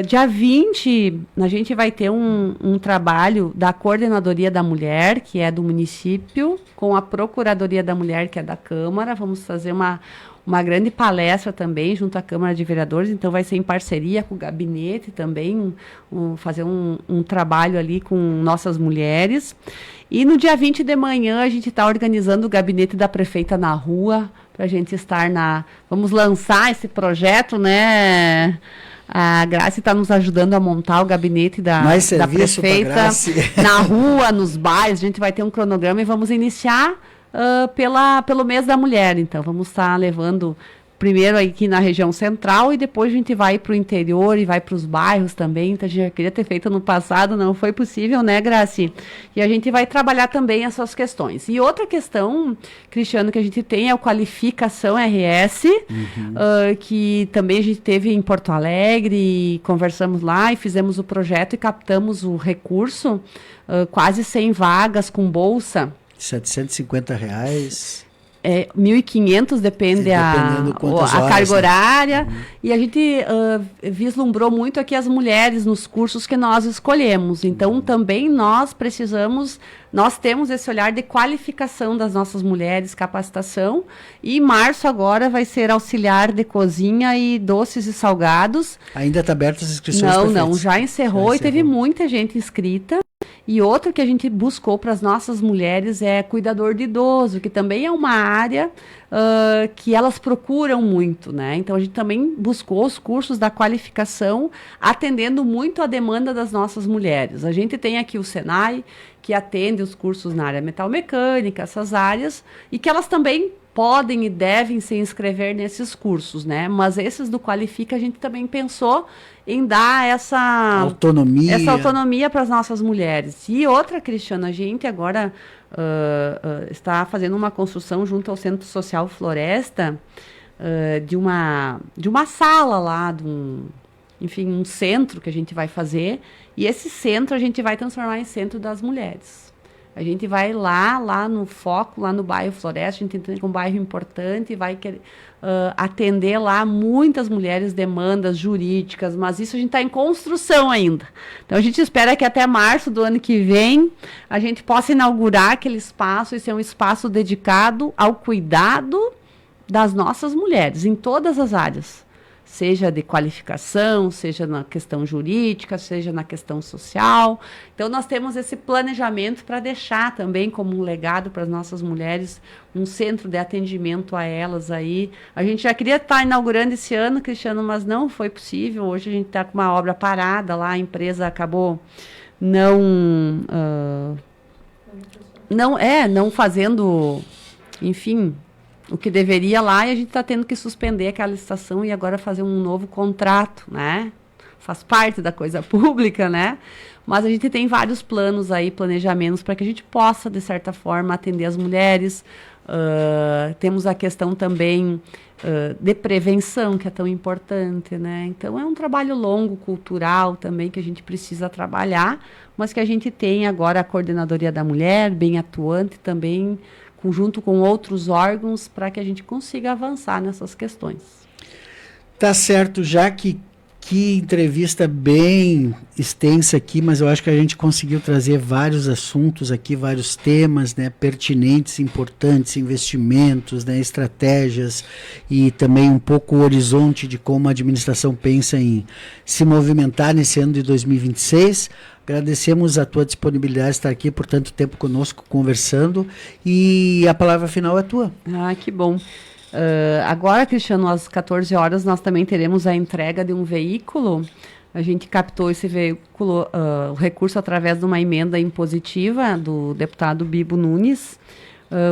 Dia 20, a gente vai ter um trabalho da Coordenadoria da Mulher, que é do município, com a Procuradoria da Mulher, que é da Câmara. Vamos fazer uma grande palestra também junto à Câmara de Vereadores, então vai ser em parceria com o gabinete também, fazer um trabalho ali com nossas mulheres. E no dia 20 de manhã a gente está organizando o gabinete da prefeita na rua, para a gente estar vamos lançar esse projeto, né? A Grace está nos ajudando a montar o gabinete da prefeita na rua, nos bairros. A gente vai ter um cronograma e vamos iniciar pelo mês da mulher. Então, vamos estar levando primeiro aqui na região central e depois a gente vai para o interior e vai para os bairros também. Então, a gente já queria ter feito no passado, não foi possível, né, Graci? E a gente vai trabalhar também essas questões. E outra questão, Cristiano, que a gente tem é o Qualificação RS, que também a gente teve em Porto Alegre, conversamos lá e fizemos o projeto e captamos o recurso, quase 100 vagas com bolsa. R$750. 1.500, depende a carga horária. E a gente vislumbrou muito aqui as mulheres nos cursos que nós escolhemos. Então, também nós temos esse olhar de qualificação das nossas mulheres, capacitação. E em março agora vai ser auxiliar de cozinha e doces e salgados. Ainda está abertas as inscrições? Não, já encerrou e teve muita gente inscrita. E outro que a gente buscou para as nossas mulheres é cuidador de idoso, que também é uma área que elas procuram muito, né? Então, a gente também buscou os cursos da qualificação, atendendo muito a demanda das nossas mulheres. A gente tem aqui o Senai, que atende os cursos na área metalmecânica, essas áreas, e que elas também podem e devem se inscrever nesses cursos, né? Mas esses do Qualifica a gente também pensou em dar essa autonomia para as nossas mulheres. E outra, Cristiano, a gente agora está fazendo uma construção junto ao Centro Social Floresta de uma sala lá, um centro que a gente vai fazer, e esse centro a gente vai transformar em Centro das Mulheres. A gente vai lá no foco, lá no bairro Floresta, a gente entende que é um bairro importante, vai atender lá muitas mulheres, demandas jurídicas, mas isso a gente está em construção ainda. Então, a gente espera que até março do ano que vem a gente possa inaugurar aquele espaço e ser um espaço dedicado ao cuidado das nossas mulheres, em todas as áreas. Seja de qualificação, seja na questão jurídica, seja na questão social. Então, nós temos esse planejamento para deixar também como um legado para as nossas mulheres, um centro de atendimento a elas aí. A gente já queria estar inaugurando esse ano, Cristiano, mas não foi possível. Hoje a gente está com uma obra parada lá, a empresa acabou não fazendo, enfim, o que deveria lá, e a gente está tendo que suspender aquela licitação e agora fazer um novo contrato, né? Faz parte da coisa pública, né? Mas a gente tem vários planos aí, planejamentos, para que a gente possa, de certa forma, atender as mulheres. Temos a questão também de prevenção, que é tão importante, né? Então, é um trabalho longo, cultural também, que a gente precisa trabalhar, mas que a gente tem agora a Coordenadoria da Mulher, bem atuante também, junto com outros órgãos, para que a gente consiga avançar nessas questões. Tá certo, já que entrevista bem extensa aqui, mas eu acho que a gente conseguiu trazer vários assuntos aqui, vários temas, né, pertinentes, importantes, investimentos, né, estratégias e também um pouco o horizonte de como a administração pensa em se movimentar nesse ano de 2026. Agradecemos a tua disponibilidade de estar aqui por tanto tempo conosco conversando e a palavra final é tua. Ah, que bom. Agora, Cristiano, às 14 horas, nós também teremos a entrega de um veículo. A gente captou esse veículo, o recurso através de uma emenda impositiva do deputado Bibo Nunes,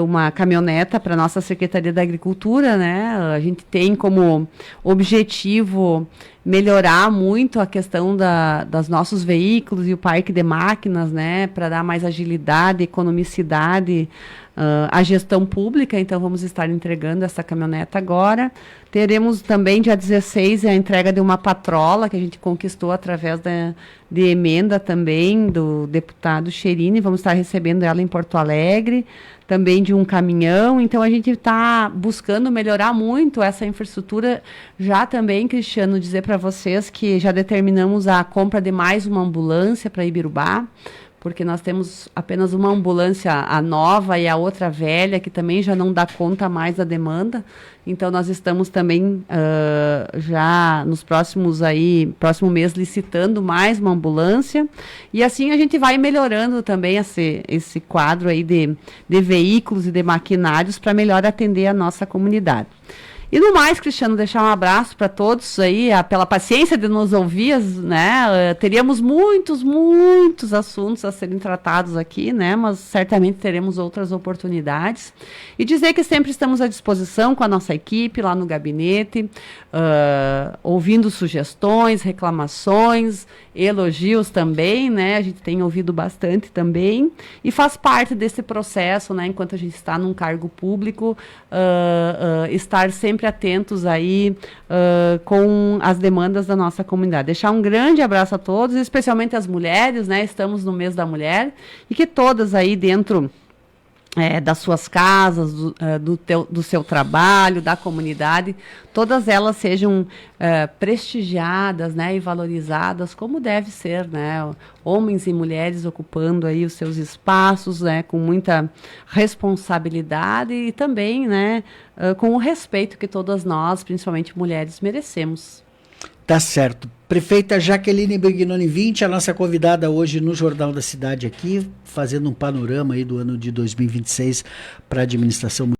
uma caminhoneta para a nossa Secretaria da Agricultura, né? A gente tem como objetivo melhorar muito a questão dos nossos veículos e o parque de máquinas, né? Para dar mais agilidade, economicidade à gestão pública. Então, vamos estar entregando essa caminhoneta agora. Teremos também, dia 16, a entrega de uma patrola que a gente conquistou através de emenda também do deputado Cherini. Vamos estar recebendo ela em Porto Alegre, também de um caminhão. Então, a gente está buscando melhorar muito essa infraestrutura. Já também, Cristiano, dizer para vocês que já determinamos a compra de mais uma ambulância para Ibirubá, porque nós temos apenas uma ambulância, a nova e a outra velha, que também já não dá conta mais da demanda. Então, nós estamos também já nos próximo mês, licitando mais uma ambulância. E assim a gente vai melhorando também esse quadro aí de veículos e de maquinários para melhor atender a nossa comunidade. E no mais, Cristiano, deixar um abraço para todos aí, pela paciência de nos ouvir, né? Teríamos muitos assuntos a serem tratados aqui, né? Mas certamente teremos outras oportunidades. E dizer que sempre estamos à disposição com a nossa equipe lá no gabinete, ouvindo sugestões, reclamações, elogios também, né? A gente tem ouvido bastante também. E faz parte desse processo, né? Enquanto a gente está num cargo público, estar sempre atentos aí com as demandas da nossa comunidade. Deixar um grande abraço a todos, especialmente as mulheres, né? Estamos no mês da mulher e que todas aí dentro das suas casas, do seu trabalho, da comunidade, todas elas sejam prestigiadas, né, e valorizadas como deve ser, né, homens e mulheres ocupando aí os seus espaços, né, com muita responsabilidade e também, né, com o respeito que todas nós, principalmente mulheres, merecemos. Tá certo. Prefeita Jaqueline Brignoni 20, a nossa convidada hoje no Jornal da Cidade aqui, fazendo um panorama aí do ano de 2026 para a administração